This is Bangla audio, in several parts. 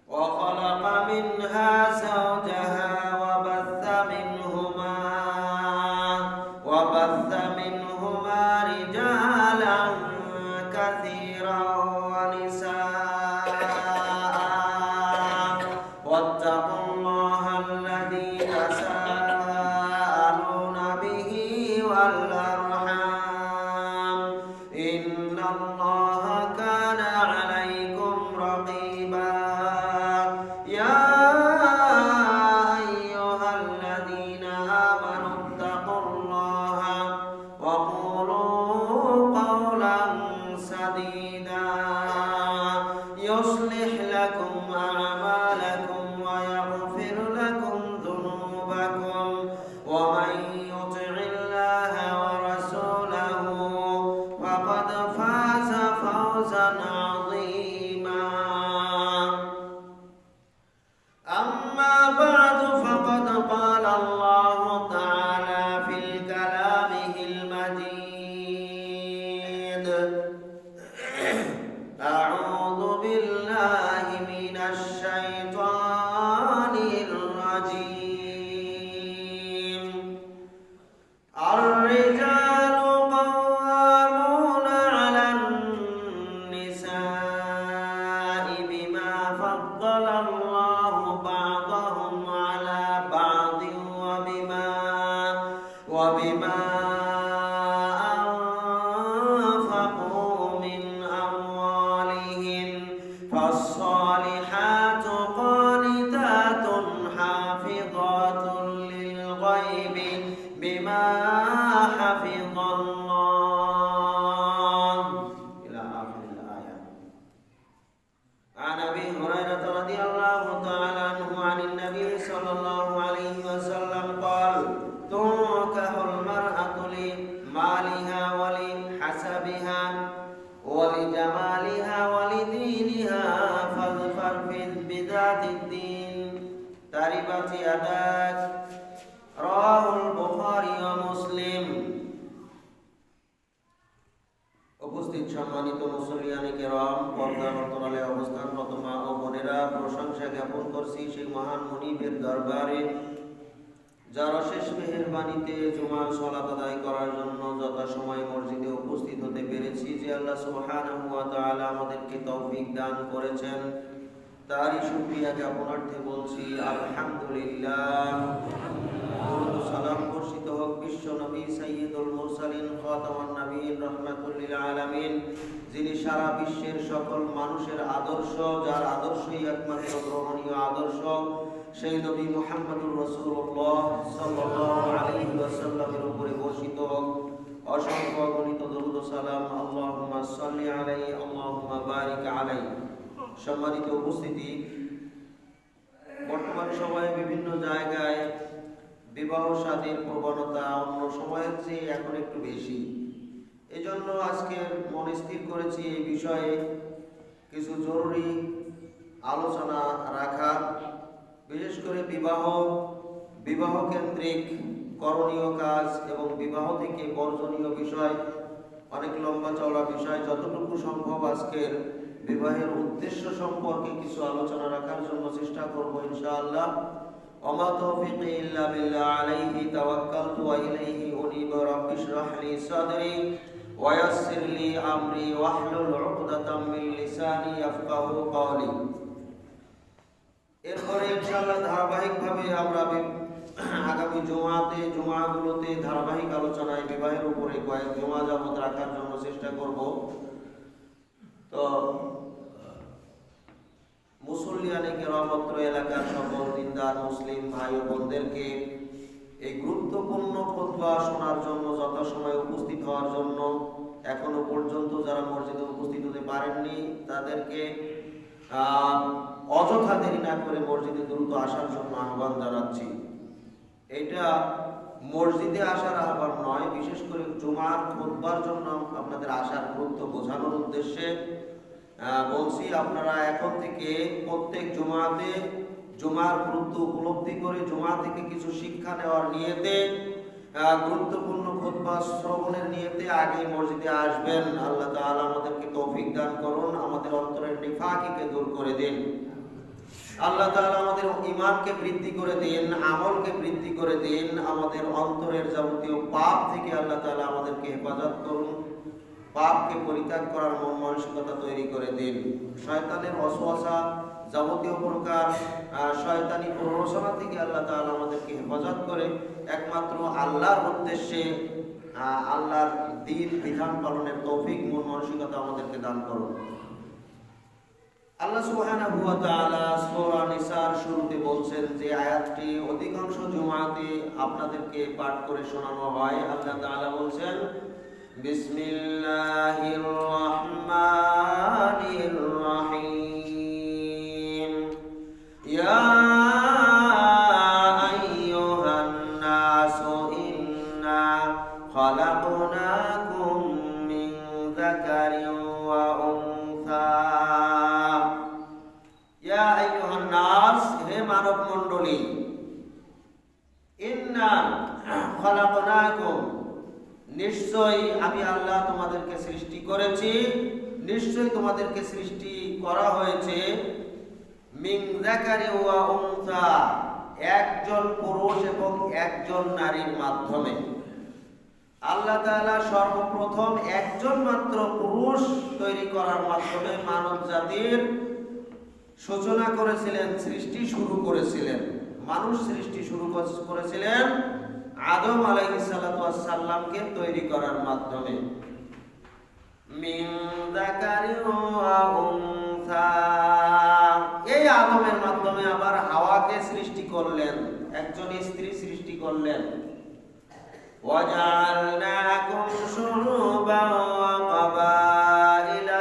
وخلق منها زوجها وبث منهما رجالا كثيرا ونساء واتقوا الله الذي تساءلون به والأرحام إن الله كان عليكم رقيبا يا أيها الذين آمنوا اتقوا الله وقولوا قولا سديدا يصلح لكم أعمالكم ويغفر لكم ذنوبكم ومن يطع الله ورسوله فقد فاز فوزا عظيما أما بعد فقد قال الله تعالى في كلامه المجيد أعوذ بالله من الشيطان الرجيم الرجال قوامون على النساء بما فضل الله بعضهم على بعض وبما أنفقوا من أموالهم فالصالحات قانتات حافظات للغيب بما حفظ الله إلى آخر الآية. عن أبي هريرة رضي الله تعالى عنه عن النبي صلى الله عليه وسلم قال تنكح المرأة لمالها ولحسبها ولجمالها ولدينها فاظفر بذات الدين تربت يداك رواه البخاري ومسلم। উপস্থিত সম্মানিত মুসলিয়ানে কেরাম, পর্দার অন্তরালে অবস্থানরত মা ও বোনেরা, প্রশংসা জ্ঞাপন করছি সেই মহান মুনিবের দরবারে যার অশেষ মেহেরবানিতে জুমার সালাত আদায় করার জন্য যথাসময়ে মসজিদে উপস্থিত হতে পেরেছি। যে আল্লাহ সুবহানাহু ওয়া তাআলা আমাদেরকে তৌফিক দান করেছেন, তারই শুকরিয়া জ্ঞাপনার্থে বলছি আলহামদুলিল্লাহ। দরুদ ও সালাম বর্ষিত হোক বিশ্ব নবী সাইয়্যিদুল মুরসালিন খাতামুন নবীয়িন রাহমাতুল লিল আলামিন, যিনি সারা বিশ্বের সকল মানুষের আদর্শ, যার আদর্শই একমাত্র গ্রহণীয় আদর্শ, সেই নবী মুহাম্মদুর রাসূলুল্লাহ সাল্লাল্লাহু আলাইহি ওয়াসাল্লামের উপরে বর্ষিত হোক অসংখ্য গণিত দরুদ ও সালাম। আল্লাহুম্মা সাল্লি আলাইহি আল্লাহুম্মা বারিক আলাইহি। সম্মানিত উপস্থিতি, বর্তমান সময়ে বিভিন্ন জায়গায় বিবাহ শাদীর প্রবণতা অন্য সময়ের চেয়ে এখন একটু বেশি। এজন্য আজকে মন স্থির করেছি এই বিষয়ে কিছু জরুরি আলোচনা রাখার। বিশেষ করে বিবাহ কেন্দ্রিক করণীয় কাজ এবং বিবাহ থেকে বর্জনীয় বিষয়, অনেক লম্বা চওড়া বিষয়, যতটুকু সম্ভব আজকের বিবাহের উদ্দেশ্য সম্পর্কে কিছু আলোচনা রাখার জন্য চেষ্টা করব ইনশাআল্লাহ। ওমা তৌফিকি ইল্লা বিল্লাহ, আলাইহি তাওয়াক্কালতু ওয়া ইলাইহি উনীব। রাব্বি ইশরাহ লি সাদরি ওয়া ইয়াসসির লি আমরি ওয়াহলুল উকদাতাম মিন লিসানি ইয়াফকাহু কওলি। এরপরে ইনশাআল্লাহ ধারাবাহিকভাবে আমরা আগামী জুমাগুলোতে ধারাবাহিক আলোচনায় বিবাহের উপরে কয়েক জুমা যাবত রাখার জন্য চেষ্টা করব। তো মুসল্লিয়ানে কেরাম অত্র এলাকার সকল দিনদার মুসলিম ভাই ও বোনদেরকে এই গুরুত্বপূর্ণ খুতবা শোনার জন্য, যথাসময়ে উপস্থিত হওয়ার জন্য, এখনো পর্যন্ত যারা মসজিদে উপস্থিত হতে পারেননি তাদেরকে অযথা দেরি না করে মসজিদে দ্রুত আসার জন্য আহ্বান জানাচ্ছি। এটা মসজিদে আসার আহ্বান নয়, বিশেষ করে জুমার খুতবার জন্য আপনাদের আসার গুরুত্ব বোঝানোর উদ্দেশ্যে বলছি। আপনারা এখন থেকে প্রত্যেক জুমাতে জুমার গুরুত্ব উপলব্ধি করে জুমা থেকে কিছু শিক্ষা নেওয়ার নিয়তে গুরুত্বপূর্ণ খুতবা শ্রবণের নিয়তে আগে মসজিদে আসবেন। আল্লাহ তাআলা আমাদেরকে তৌফিক দান করুন, আমাদের অন্তরের নিফাকিকে দূর করে দিন। আল্লাহ তাআলা আমাদের ঈমানকে বৃদ্ধি করে দিন, আমলকে বৃদ্ধি করে দিন, আমাদের অন্তরের যাবতীয় পাপ থেকে আল্লাহ তাআলা আমাদেরকে হেফাজত করুন, পাপকে পরিত্যাগ করার মন মানসিকতা তৈরি করে দিন। শয়তানের ওয়াসওয়াসা, যাবতীয় প্রকার শয়তানি প্ররোচনা থেকে আল্লাহ তাআলা আমাদেরকে হেফাজত করে একমাত্র আল্লাহর উদ্দেশ্যে আল্লাহর দ্বীন বিধান পালনের তৌফিক মন মানসিকতা আমাদেরকে দান করুন। আল্লাহ সুবহানাহু ওয়া তাআলা সূরা নিসার শুরুতে বলছেন যে আয়াতটি অধিকাংশ জুমাতে আপনাদেরকে পাঠ করে শোনানো হয়। আল্লাহ তাআলা বলছেন, বিসমিল্লাহির রহমানির রহিম, ইয়া আইয়ুহান নাসু ইন্না খালাকনাকুম মিন যাকারিন ওয়া উনসা। ইয়া আইয়ুহান নাস, হে মানব মণ্ডলী, ইন্না খালাকনাকুম, নিশ্চয়ই আমি আল্লাহ তোমাদেরকে সৃষ্টি করেছি, নিশ্চয়ই তোমাদেরকে সৃষ্টি করা হয়েছে মিন যাকারি ওয়া উনসা, একজন পুরুষ এবং একজন নারীর মাধ্যমে। আল্লাহ তাআলা সর্বপ্রথম একজন মাত্র পুরুষ তৈরি করার মাধ্যমে মানব জাতির সূচনা করেছিলেন, সৃষ্টি শুরু করেছিলেন। মানুষ সৃষ্টি শুরু করেছিলেন আদম আলাইহিস সালাতু ওয়াস সালামকে তৈরি করার মাধ্যমে। মিন যাকারি ওয়া উনসা, এই আদমের মাধ্যমে আবার হাওয়াকে সৃষ্টি করলেন, একজন স্ত্রী সৃষ্টি করলেন। ওয়াজআলনাকুম শুরুবান ওয়া ক্বাবাইলা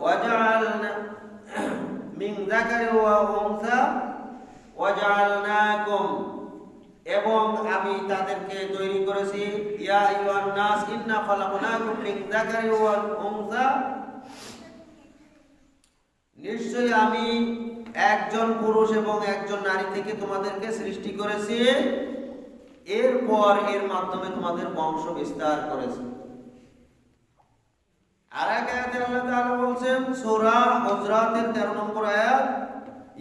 ওয়াজআলনা মিন যাকারি ওয়া উনসা ওয়াজআলনাকুম, এবং আমি তাদেরকে তৈরি করেছি, ইয়া আইয়ুহান নাস ইন্না খালাকনাকুম মিন যাকারি ওয়া উনসা, নিশ্চয়ই আমি একজন পুরুষ এবং একজন নারী থেকে তোমাদেরকে সৃষ্টি করেছি, এরপর এর মাধ্যমে তোমাদের বংশ বিস্তার করেছি। আর এক আয়াতে আল্লাহ তাআলা বলছেন, সূরা হুজরাতের 13 নম্বর আয়াত,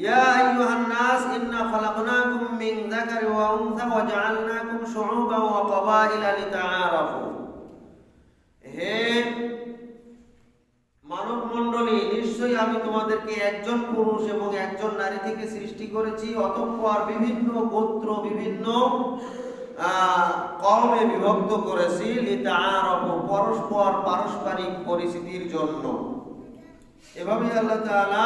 ইয়া আইয়ুহান নাস ইন্না খালাকনাকুম মিন যাকারি ওয়া উনসা ওয়া জাআলনাকুম শুউবান ওয়া ক্বাবাইলা লিতাআরাফু, হে মানব মণ্ডলী, নিশ্চয়ই আমি তোমাদেরকে একজন পুরুষ এবং একজন নারী থেকে সৃষ্টি করেছি, অতঃপর বিভিন্ন গোত্র, বিভিন্ন কওমে বিভক্ত করেছি, লিতাআরাফু, পরস্পর পারস্পরিক পরিচিতির জন্য। এভাবে আল্লাহ তাআলা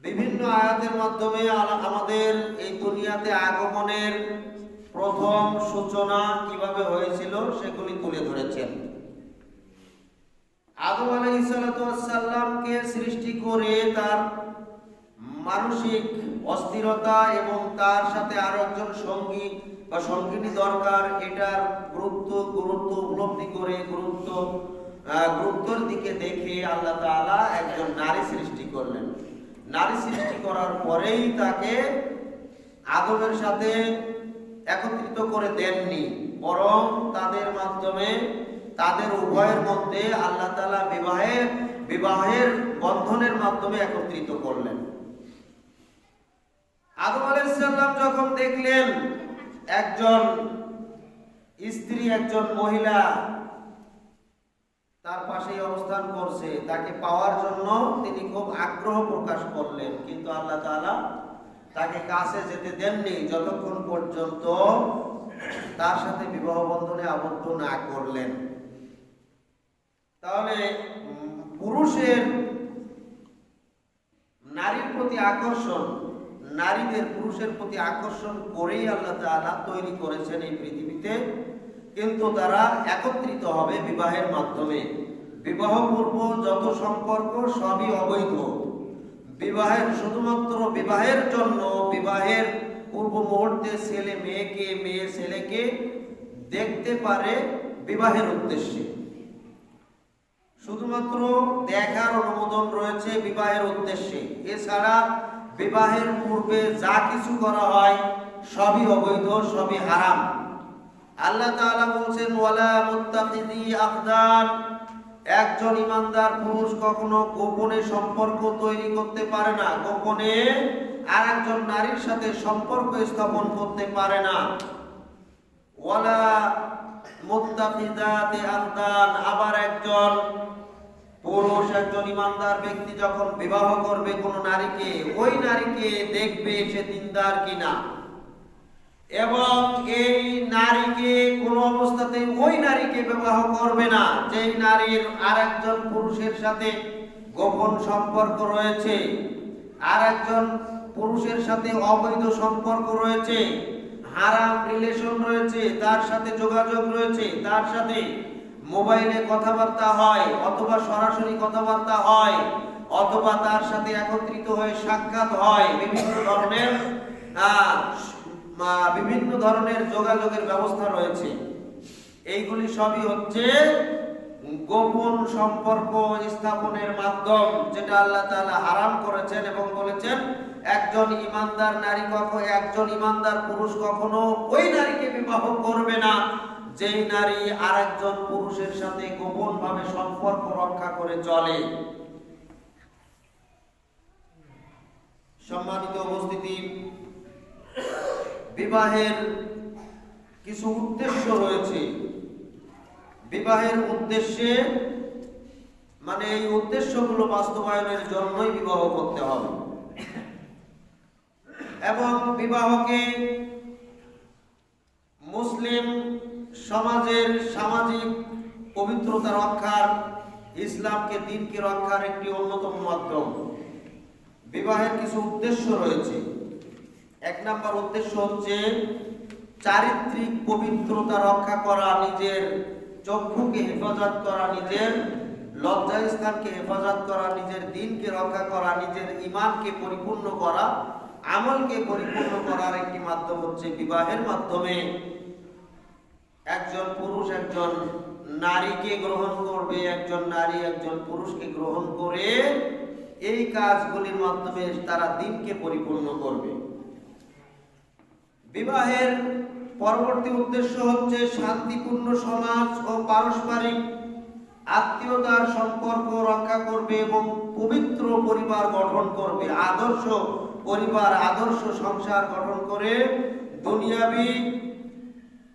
বিভিন্ন আয়াতের মাধ্যমে আমাদের এই দুনিয়াতে আগমনের প্রথম সূচনা কিভাবে হয়েছিল সেগুলি তুলে ধরেছেন। আদম আলাইহিস সালাতু ওয়াস সালামকে সৃষ্টি করে তার মানসিক অস্থিরতা এবং তার সাথে আরো একজন সঙ্গী বা সঙ্গিনী দরকার, এটার গুরুত্ব উপলব্ধি করে গুরুত্বের দিকে দেখে আল্লাহ তাআলা একজন নারী সৃষ্টি করলেন। নারী সৃষ্টি করার পরেই তাকে আদমের সাথে একত্রিত করে দেননি, বরং তাদের মাধ্যমে, তাদের উভয়ের মধ্যে আল্লাহ তাআলা বিবাহের বন্ধনের মাধ্যমে একত্রিত করলেন। আদম আলাইহিস সালাম যখন দেখলেন একজন স্ত্রী, একজন মহিলা তার পাশেই অবস্থান করছে, তাকে পাওয়ার জন্য তিনি খুব আগ্রহ প্রকাশ করলেন, কিন্তু আল্লাহ তাআলা তাকে কাছে যেতে দেননি যতক্ষণ পর্যন্ত তার সাথে বিবাহ বন্ধনে আবদ্ধ না করলেন। তাহলে পুরুষের নারীর প্রতি আকর্ষণ, নারীদের পুরুষের প্রতি আকর্ষণ করেই আল্লাহ তাআলা তৈরি করেছেন এই পৃথিবীতে, কিন্তু তারা একত্রিত হবে বিবাহের মাধ্যমে। বিবাহ পূর্ব যত সম্পর্ক সবই অবৈধ। শুধুমাত্র বিবাহের জন্য, বিবাহের পূর্ব মুহূর্তে ছেলে মেয়েকে, মেয়ে ছেলেকে দেখতে পারে বিবাহের উদ্দেশ্যে, শুধুমাত্র দেখার অনুমোদন রয়েছে বিবাহের উদ্দেশ্যে। এছাড়া বিবাহের পূর্বে যা কিছু করা হয় সবই অবৈধ, সবই হারাম। আল্লাহ তাআলা বলছেন ওয়ালা মুত্তাখিদি আখদান, একজন ইমানদার পুরুষ কখনো গোপনে সম্পর্ক তৈরি করতে পারে না, গোপনে আরেকজন নারীর সাথে সম্পর্ক স্থাপন করতে পারে না। ওয়ালা মুত্তাখিদাতি আখদান, আবার একজন পুরুষ, একজন ইমানদার ব্যক্তি যখন বিবাহ করবে কোন নারীকে, ওই নারীকে দেখবে সে দিনদার কিনা, এবং এই নারীকে কোন অবস্থাতেই ওই নারীকে বিবাহ করবে না যেই নারীর আরেকজন পুরুষের সাথে গোপন সম্পর্ক রয়েছে, আরেকজন পুরুষের সাথে অবৈধ সম্পর্ক রয়েছে, হারাম রিলেশন রয়েছে, তার সাথে যোগাযোগ রয়েছে, তার সাথে মোবাইলে কথাবার্তা হয় অথবা সরাসরি কথাবার্তা হয় অথবা তার সাথে একত্রিত হয়ে সাক্ষাৎ হয়, বিভিন্ন ধরনের যোগাযোগের ব্যবস্থা রয়েছে। এইগুলি সবই হচ্ছে গোপন সম্পর্ক স্থাপনের মাধ্যম, যেটা আল্লাহ তাআলা হারাম করেছেন এবং বলেছেন একজন ইমানদার নারী একজন ইমানদার পুরুষ কখনো ওই নারীকে বিবাহ করবে না যেই নারী আরেকজন পুরুষের সাথে গোপন ভাবে সম্পর্ক রক্ষা করে চলে। সম্মানিত উপস্থিতি, বিবাহের কিছু উদ্দেশ্য রয়েছে। বিবাহের উদ্দেশ্যে মানে এই উদ্দেশ্যগুলো বাস্তবায়নের জন্যই বিবাহ করতে হবে, এবং বিবাহকে মুসলিম সমাজের সামাজিক পবিত্রতা রক্ষার, ইসলামকে দিনকে রক্ষার একটি অন্যতম মাধ্যম। বিবাহের কিছু উদ্দেশ্য রয়েছে। এক নম্বর উদ্দেশ্য হচ্ছে চারিত্রিক পবিত্রতা রক্ষা করা, নিজের চক্ষুকে হেফাজত করা, নিজের লজ্জাস্থানকে হেফাজত করা, নিজের দিনকে রক্ষা করা, নিজের ঈমানকে পরিপূর্ণ করা, আমলকে পরিপূর্ণ করার একটি মাধ্যম হচ্ছে বিবাহের মাধ্যমে একজন পুরুষ একজন নারীকে গ্রহণ করবে, একজন নারী একজন পুরুষকে গ্রহণ করে এই কাজগুলির মাধ্যমে তারা দিনকে পরিপূর্ণ করবে। বিবাহের পরবর্তী উদ্দেশ্য হচ্ছে শান্তিপূর্ণ সমাজ ও পারস্পরিক আত্মীয়তার সম্পর্ক রক্ষা করবে এবং পবিত্র পরিবার গঠন করবে, আদর্শ পরিবার, আদর্শ সংসার গঠন করে দুনিয়াবি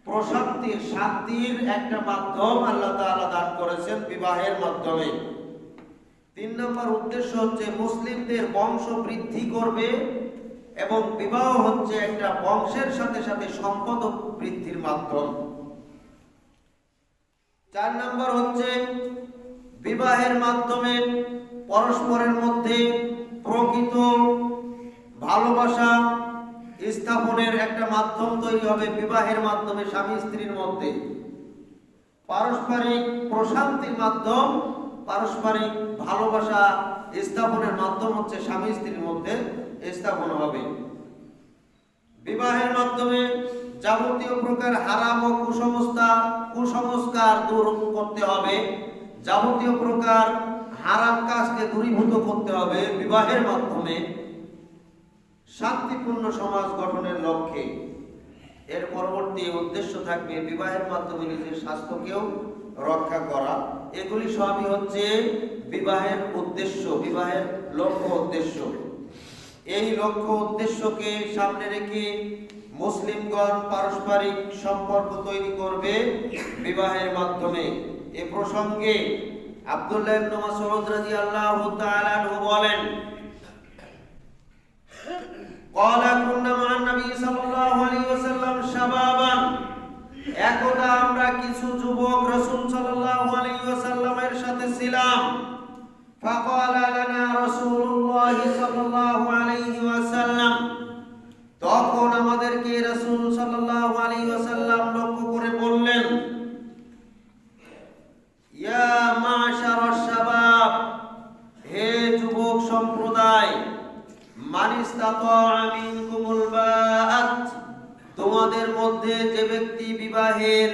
প্রশান্তির, শান্তির একটা মাধ্যম আল্লাহ তাআলা দান করেছেন বিবাহের মাধ্যমে। 3 নম্বর উদ্দেশ্য হচ্ছে মুসলিমদের বংশ বৃদ্ধি করবে এবং বিবাহ হচ্ছে একটা বংশের সাথে সাথে সম্পদ বৃদ্ধির মাধ্যম। 4 নম্বর হচ্ছে বিবাহের মাধ্যমে পরস্পরের মধ্যে প্রকৃত ভালোবাসা স্থাপনের একটা মাধ্যম তৈরি হবে। বিবাহের মাধ্যমে স্বামী স্ত্রীর মধ্যে পারস্পরিক প্রশান্তির মাধ্যম, পারস্পরিক ভালোবাসা স্থাপনের মাধ্যম হচ্ছে স্বামী স্ত্রীর মধ্যে স্থাপন হবে। বিবাহের মাধ্যমে যাবতীয় প্রকার হারাম ও কুসংস্কার দূর করতে হবে, যাবতীয় প্রকার হারাম কাজকে দূরীভূত করতে হবে বিবাহের মাধ্যমে, শান্তিপূর্ণ সমাজ গঠনের লক্ষ্যে। এর পরবর্তী উদ্দেশ্য থাকবে বিবাহের মাধ্যমে নিজের স্বাস্থ্যকেও রক্ষা করা। এগুলি সবই হচ্ছে বিবাহের উদ্দেশ্য, বিবাহের লক্ষ্য উদ্দেশ্য। এই লক্ষ্য উদ্দেশ্যকে সামনে রেখে মুসলিমগণ পারস্পরিক সম্পর্ক তৈরি করবে বিবাহের মাধ্যমে। এ প্রসঙ্গে আব্দুল্লাহ ইবনে মাসউদ রাদিয়াল্লাহু তাআলা আনহু বলেন, ক্বালা কুননা মা'আন নবী সাল্লাল্লাহু আলাইহি ওয়াসাল্লাম শাবাবান, একদা আমরা কিছু যুবক রাসূল সাল্লাল্লাহু আলাইহি ওয়াসাল্লামের সাথে ছিলাম। ফাকালা লানা রাসূলুল্লাহ সাল্লাল্লাহু আলাইহি ওয়াসাল্লাম, তখন আমাদেরকে রাসূল সাল্লাল্লাহু আলাইহি ওয়াসাল্লাম লক্ষ্য করে বললেন, ইয়া মা'শারাশ শাবাব, হে যুবক সম্প্রদায়, মান ইসতাতা'a মিনকুমুল বাআত, তোমাদের মধ্যে যে ব্যক্তি বিবাহের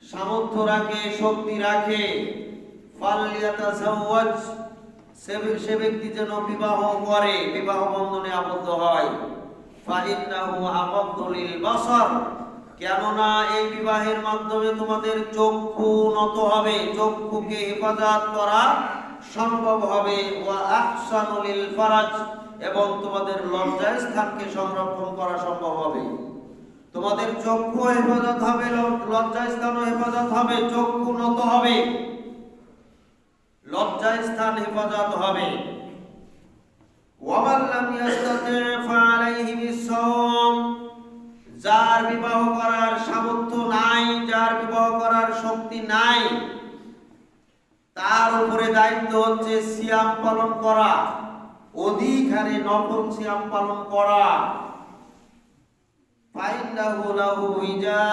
সামর্থ্য রাখে, শক্তি রাখে, ফালইয়াতাযাওয়াজ, সে ব্যক্তি যেন বিবাহ করে, বিবাহ বন্ধনে আবদ্ধ হয়। ফাইন্নাহু আগাদ্দু লিল বাসার, কেননা এই বিবাহের মাধ্যমে তোমাদের চক্ষু নত হবে, চক্ষুকে হেফাজত করা সম্ভব হবে, ওয়া আহসানু লিল ফারাজ, এবং তোমাদের লজ্জার স্থানকে সংরক্ষণ করা সম্ভব হবে। তোমাদের চক্ষু হেফাজত হবে, লজ্জা স্থানও হেফাজত হবে, চক্ষু নত হবে, লজ্জা স্থান হেফাজত হবে। ওয়ামান লাম ইয়াস্তাতি ফালাইহি বিসসাওম, যার বিবাহ করার সামর্থ্য নাই, যার বিবাহ করার শক্তি নাই, তার উপরে দায়িত্ব হচ্ছে সিয়াম পালন করা, অধিক হারে নফল সিয়াম পালন করা। ফাইন্নাহু লাহু উইজা,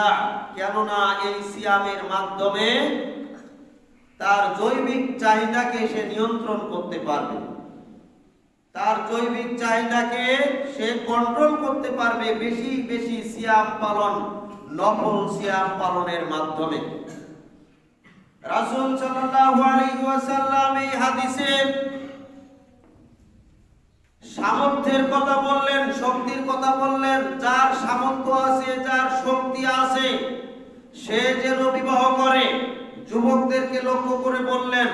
কেননা এই সিয়ামের মাধ্যমে তার জৈবিক চাহিদাকে সে নিয়ন্ত্রণ করতে পারবে, তার জৈবিক চাহিদাকে সে কন্ট্রোল করতে পারবে বেশি বেশি সিয়াম পালন, নফল সিয়াম পালনের মাধ্যমে। রাসূল সাল্লাল্লাহু আলাইহি ওয়াসাল্লাম এই হাদিসে সামর্থ্যের কথা বললেন, শক্তির কথা বললেন। যার সামর্থ্য আছে, যার শক্তি আছে, সে যেন বিবাহ করে। যুবকদেরকে লক্ষ্য করে বললেন।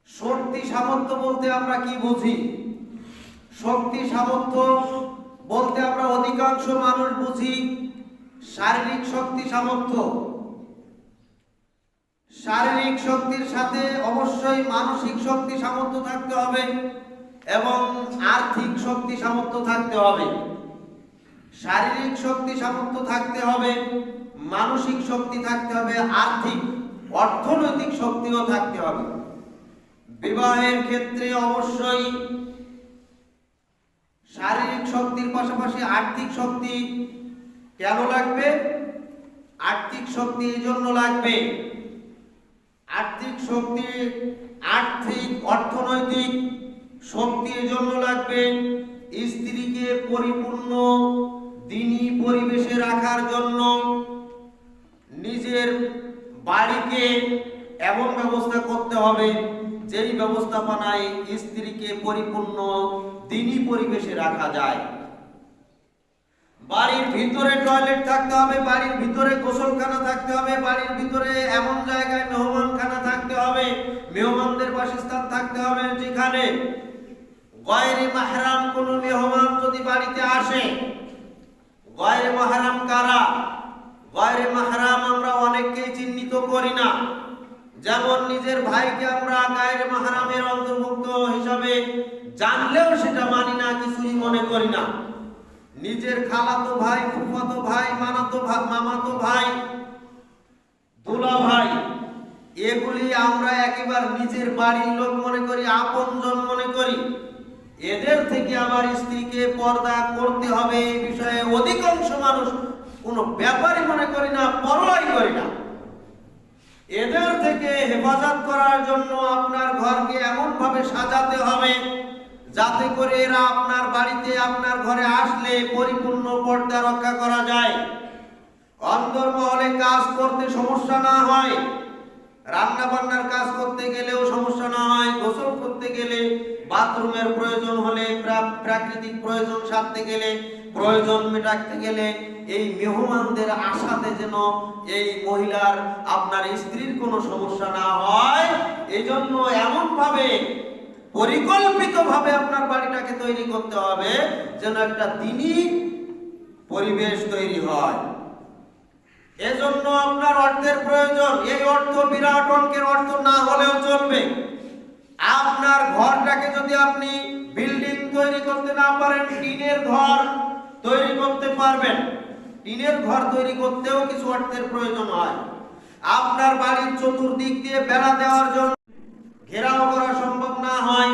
শক্তি সামর্থ্য বলতে আমরা কি বুঝি? শক্তি সামর্থ্য বলতে আমরা অধিকাংশ মানুষ বুঝি শারীরিক শক্তি সামর্থ্য। শারীরিক শক্তির সাথে অবশ্যই মানসিক শক্তি সামর্থ্য থাকতে হবে এবং আর্থিক শক্তি সামর্থ্য থাকতে হবে। শারীরিক শক্তি সামর্থ্য থাকতে হবে, মানসিক শক্তি থাকতে হবে, আর্থিক অর্থনৈতিক শক্তিও থাকতে হবে। বিবাহের ক্ষেত্রে অবশ্যই শারীরিক শক্তির পাশাপাশি আর্থিক শক্তি কেন লাগবে? আর্থিক শক্তি এই জন্য লাগবে, আর্থিক শক্তি, আর্থিক অর্থনৈতিক শক্তি এই জন্য লাগবে স্ত্রীকে পরিপূর্ণ দ্বীনি পরিবেশে রাখার জন্য। নিজের বাড়িকে এমন ব্যবস্থা করতে হবে যেই ব্যবস্থাপনায় স্ত্রীকে পরিপূর্ণ দ্বীনি পরিবেশে রাখা যায়। বাড়ির ভিতরে টয়লেট থাকতে হবে, বাড়ির ভিতরে গোসলখানা থাকতে হবে, বাড়ির ভিতরে এমন জায়গায় মেহমানখানা থাকতে হবে, মেহমানদের বাসস্থান থাকতে হবে যেখানে গয়রে মাহরাম কোনো মেহমান যদি বাড়িতে আসে। গয়রে মাহরাম কারা? গয়রে মাহরাম আমরা অনেককেই চিহ্নিত করি না। যেমন নিজের ভাইকে আমরা গয়রে মাহরামের অন্তর্ভুক্ত হিসাবে জানলেও সেটা মানি না, কিছুই মনে করি না। নিজের খালাতো ভাই, ফুফাতো ভাই, মামাতো ভাই, দুলা ভাই, এগুলি আমরা একেবারে নিজের বাড়ির লোক মনে করি, আপনজন মনে করি। এদের থেকে আমার স্ত্রীকে পর্দা করতে হবে এই বিষয়ে অধিকাংশ মানুষ কোনো ব্যাপারই মনে করি না, পরোয়াই করি না। এদের থেকে হেফাজত করার জন্য আপনার ঘরকে এমন ভাবে সাজাতে হবে যাতে করে এরা আপনার বাড়িতে, আপনার ঘরে আসলে পরিপূর্ণ পর্দা রক্ষা করা যায়, অন্দরমহলে কাজ করতে সমস্যা না হয়, রান্না বান্নার কাজ করতে গেলেও সমস্যা না হয়, গোসল করতে গেলে, বাথরুমের প্রয়োজন হলে, প্রাকৃতিক প্রয়োজন সারতে গেলে, প্রয়োজন মেটাতে গেলে, এই মেহমানদের আশাতে যেন এই মহিলার, আপনার স্ত্রীর কোনো সমস্যা না হয়, এই জন্য এমন ভাবে পরিকল্পিতভাবে আপনার বাড়িটাকে তৈরি করতে হবে যেন একটা দ্বীনি পরিবেশ তৈরি হয়। এজন্য আপনার অর্থের প্রয়োজন। এই অর্থ বিরাট অঙ্কের অর্থ না হলেও চলবে। আপনার ঘরটাকে যদি আপনি বিল্ডিং তৈরি করতে না পারেন, টিনের ঘর তৈরি করতে পারবেন। টিনের ঘর তৈরি করতেও কিছু অর্থের প্রয়োজন হয়। আপনার বাড়ির চতুর্দিক দিয়ে বেড়া দেওয়ার জন্য ঘেরাও করা সম্ভব না হয়,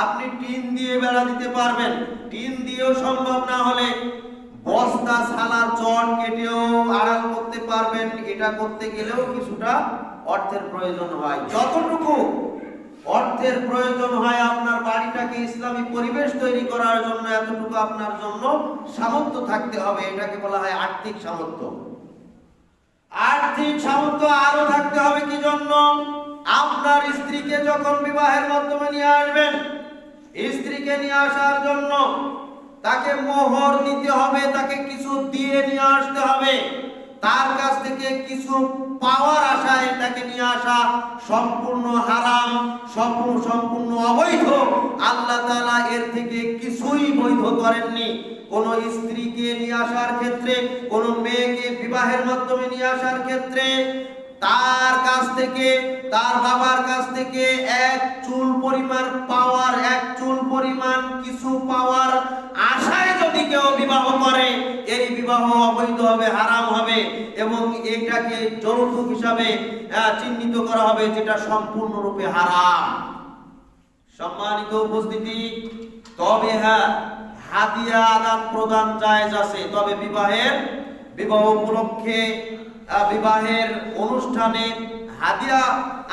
আপনি টিন দিয়ে বেড়া দিতে পারবেন। টিন দিয়েও সম্ভব না হলে বস্তা ছালার চট কেটেও আড়াল করতে পারবেন। এটা করতে গেলেও কিছুটা অর্থের প্রয়োজন হয়। যতটুকু অর্থের প্রয়োজন হয় আপনার বাড়িটাকে ইসলামী পরিবেশ তৈরি করার জন্য, এতটুকু আপনার জন্য সামর্থ্য থাকতে হবে। এটাকে বলা হয় আর্থিক সামর্থ্য। আর্থিক সামর্থ্য আরো থাকতে হবে কি জন্য? আপনার স্ত্রীকে যখন বিবাহের মাধ্যমে নিয়ে আসবেন, স্ত্রীকে নিয়ে আসার জন্য তাকে মোহর দিতে হবে, তাকে কিছু দিয়ে নিয়ে আসতে হবে, তার কাছ থেকে কিছু পাওয়ার আশায় তাকে নিয়ে আসা সম্পূর্ণ হারাম, সম্পূর্ণ অবৈধ। আল্লাহ তাআলা এর থেকে কিছুই বৈধ করেননি। কোন স্ত্রীকে নিয়ে আসার ক্ষেত্রে, কোন মেয়েকে বিবাহের মাধ্যমে নিয়ে আসার ক্ষেত্রে তার কাছ থেকে, তার বাবার কাছ থেকে এক চুল পরিমাণ পাওয়ার, এক চুল পরিমাণ কিছু পাওয়ার আশায় যদি কেউ বিবাহ করে, এই বিবাহ অবৈধ হবে, হারাম হবে এবং এটাকে যৌতুক হিসাবে চিহ্নিত করা হবে, যেটা সম্পূর্ণরূপে হারাম। সম্মানিত উপস্থিতি, তবে হ্যাঁ, হাদিয়া আদান প্রদান জায়েজ আছে। তবে বিবাহ উপলক্ষে, বিবাহের অনুষ্ঠানে হাদিয়া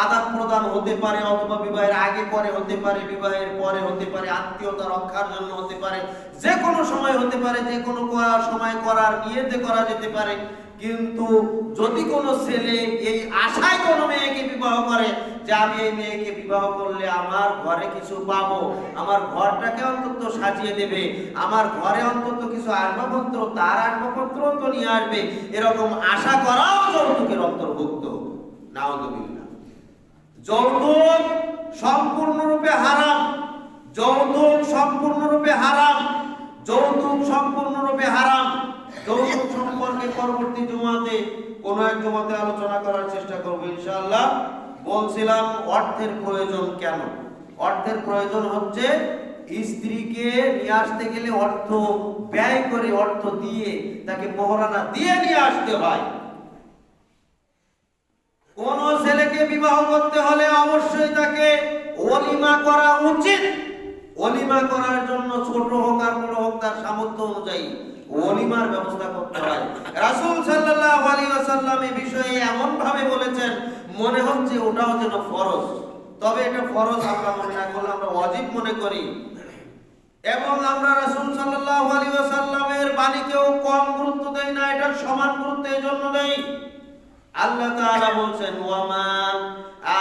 আদান প্রদান হতে পারে, অথবা বিবাহের আগে পরে হতে পারে, বিবাহের পরে হতে পারে, আত্মীয়তা রক্ষার জন্য হতে পারে, যে কোনো সময় হতে পারে, যে কোনো সময় করার নিয়তে করা যেতে পারে। কিন্তু যদি কোনো ছেলে এই আশায় কোনো মেয়েকে বিবাহ করে যে আমি এই মেয়েকে বিবাহ করলে আমার ঘরে কিছু পাবো, আমার ঘরটাকে অন্তত সাজিয়ে দেবে, আমার ঘরে অন্তত কিছু আসবাবপত্র, তার আসবাবপত্র তো নিয়ে আসবে, এরকম আশা করাও যৌতুকের অন্তর্ভুক্ত। নাউযুবিল্লাহ। যৌতুক সম্পূর্ণরূপে হারাম, যৌতুক সম্পূর্ণরূপে হারাম, যৌতুক সম্পূর্ণরূপে হারাম। যৌতুক সম্পর্কে পরবর্তী জুমাতে কোন এক জুমাতে আলোচনা করার চেষ্টা করব ইনশাআল্লাহ। বলছিলাম অর্থের প্রয়োজন কেন? অর্থের প্রয়োজন হচ্ছে স্ত্রীকে নিয়ে আসতে গেলে অর্থ ব্যয় করে, অর্থ দিয়ে, তাকে মোহরানা দিয়ে নিয়ে আসতে হয়। কোন ছেলেকে বিবাহ করতে হলে অবশ্যই তাকে ওলিমা করা উচিত। ওলিমা করার জন্য ছোট হোক আর বড় হোক তার সামর্থ্য অনুযায়ী ওলিমার ব্যবস্থা করতে হয়। রাসূল সাল্লাল্লাহু আলাইহি ওয়াসাল্লাম এই বিষয়ে এমন ভাবে বলেছেন, মনে হচ্ছে ওটাও যেন ফরজ। তবে এটা ফরজ আমরা মনে না করলে আমরা ওয়াজিব মনে করি, এবং আমরা রাসূল সাল্লাল্লাহু আলাইহি ওয়াসাল্লামের বাণীকেও কম গুরুত্ব দেই না, এটার সমান গুরুত্ব এই জন্য দেই। আল্লাহ তাআলা বলেন, ওয়া মা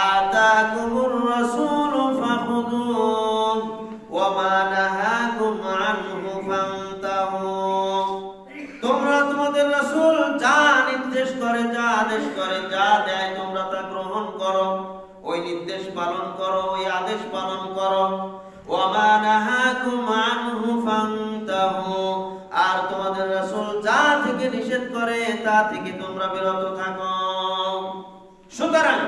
আতাকুমুর রাসূলু ফাখুযুহু ওয়া মা নাহাকুম আনহু ফান্তাহু। তোমরা তোমাদের রাসূল যা নির্দেশ করে, যা আদেশ করে, যা দেয় তোমরা তা গ্রহণ করো, ওই নির্দেশ পালন করো, ওই আদেশ পালন করো। ওয়া মা নাহাকুম আনহু ফান্তাহু, আর তোমাদের রাসূল যা থেকে নিষেধ করে তা থেকে তোমরা বিরত থাকো। সুতরাং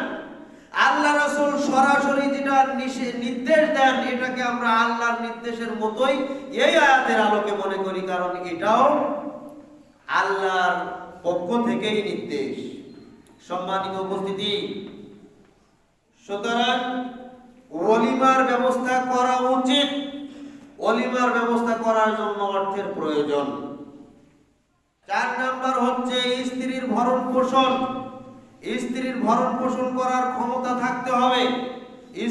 আল্লাহ রাসূল সরাসরি যেটা নির্দেশ দেন, এটাকে আমরা আল্লাহর নির্দেশের মতোই এই আয়াতের আলোকে মনে করি, কারণ এটাও আল্লাহর পক্ষ থেকেই নির্দেশ। সম্মানিত উপস্থিতি, সুতরাং ওলিমার ব্যবস্থা করা উচিত। ওলিমার ব্যবস্থা করার জন্য অর্থের প্রয়োজন। 4 নাম্বার হচ্ছে স্ত্রীর ভরণ পোষণ। স্ত্রীর ভরণ পোষণ করার ক্ষমতা থাকতে হবে।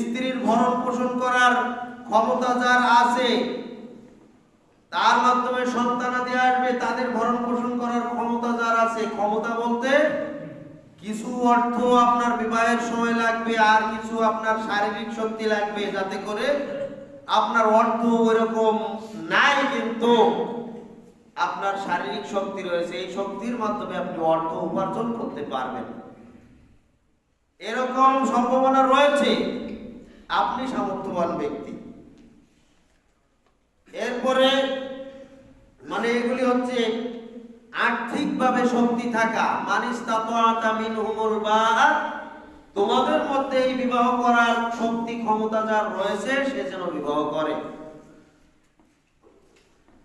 স্ত্রীর ভরণ পোষণ করার ক্ষমতা যার আছে, তার মাধ্যমে সন্তানাদি আসবে, তাদের ভরণ পোষণ করার ক্ষমতা যার আছে, ক্ষমতা বলতে কিছু অর্থ আপনার বিবাহের সময় লাগবে, আর কিছু আপনার শারীরিক শক্তি লাগবে, যাতে করে আপনার অর্থ ওইরকম নাই কিন্তু আপনার শারীরিক শক্তি রয়েছে, এই শক্তির মাধ্যমে আপনি অর্থ উপার্জন করতে পারবেন। এরকম সম্ভাবনা রয়েছে, আপনি সামর্থ্যবান ব্যক্তি। এরপরে মানে এগুলি হচ্ছে আর্থিকভাবে শক্তি থাকা। মানিস্তাতা মিনহুমুল বাআত, তোমাদের মধ্যে এই বিবাহ করার শক্তি ক্ষমতা যার রয়েছে সে যেন বিবাহ করে।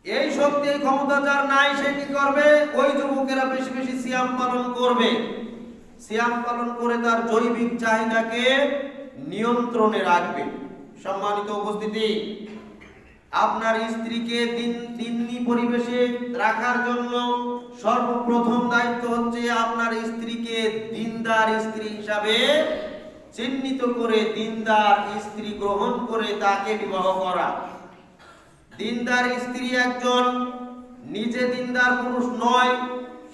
এই শক্তি এই ক্ষমতা যার নাই সে কি করবে? ওই যুবকেরা বেশি বেশি সিয়াম পালন করবে। সিয়াম পালন করে তার জৈবিক চাহিদাকে নিয়ন্ত্রণে রাখবে। সম্মানিত উপস্থিতি, আপনার স্ত্রীকে দিননি পরিবেশে রাখার জন্য সর্বপ্রথম দায়িত্ব হচ্ছে আপনার স্ত্রীকে দিনদার স্ত্রী হিসাবে চিহ্নিত করে, দিনদার স্ত্রী গ্রহণ করে তাকে বিবাহ করা। দিনদার স্ত্রী একজন নিজে দিনদার পুরুষ নয়,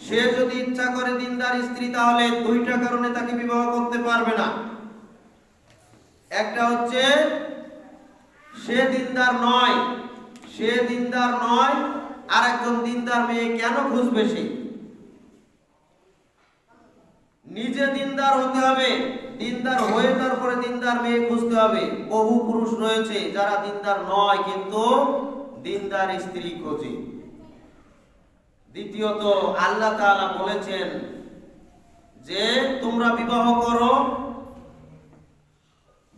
সে যদি ইচ্ছা করে দিনদার স্ত্রী, তাহলে 2টা কারণে তাকে বিবাহ করতে পারবে না। একটা হচ্ছে সে দিনদার নয়, সে দিনদার নয়, আর একজন দিনদার মেয়ে কেন খুঁজবে? সে নিজে দিনদার হতে হবে, দিনদার হয়ে তারপরে দিনদার মেয়ে খুঁজতে হবে। বহু পুরুষ রয়েছে যারা দিনদার নয় কিন্তু দিনদার স্ত্রী খোঁজে। দ্বিতীয়ত আল্লাহ তাআলা বলেছেন যে তোমরা বিবাহ করো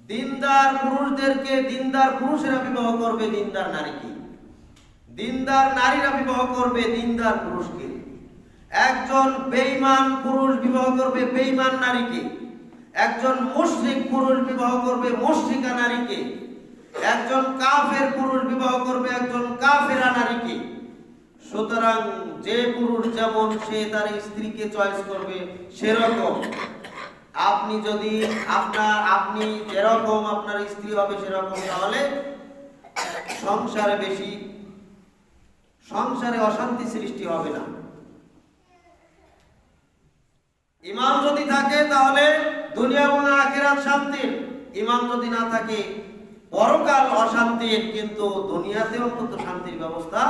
দিনদার পুরুষদেরকে, দিনদার পুরুষেরা বিবাহ করবে দিনদার নারীকে, দিনদার নারীরা বিবাহ করবে দিনদার পুরুষকে। একজন বেঈমান পুরুষ বিবাহ করবে বেঈমান নারীকে, একজন মুশরিক পুরুষ বিবাহ করবে মুশরিকা নারীকে, একজন কাফের পুরুষ বিবাহ করবে একজন কাফেরা নারীকে। সুতরাং যে পুরুষ যেমন সে তার স্ত্রীকে চয়েস করবে সেরকম আপনি যদি আপনি যেরকম আপনার স্ত্রী হবে সেরকম, তাহলে সংসারে অশান্তি সৃষ্টি হবে না। ঈমান যদি থাকে তাহলে দুনিয়া এবং আখিরাত শান্তির, ঈমান যদি না থাকে পরকাল অশান্তির। কিন্তু দুনিয়াতে অন্তত শান্তির ব্যবস্থা,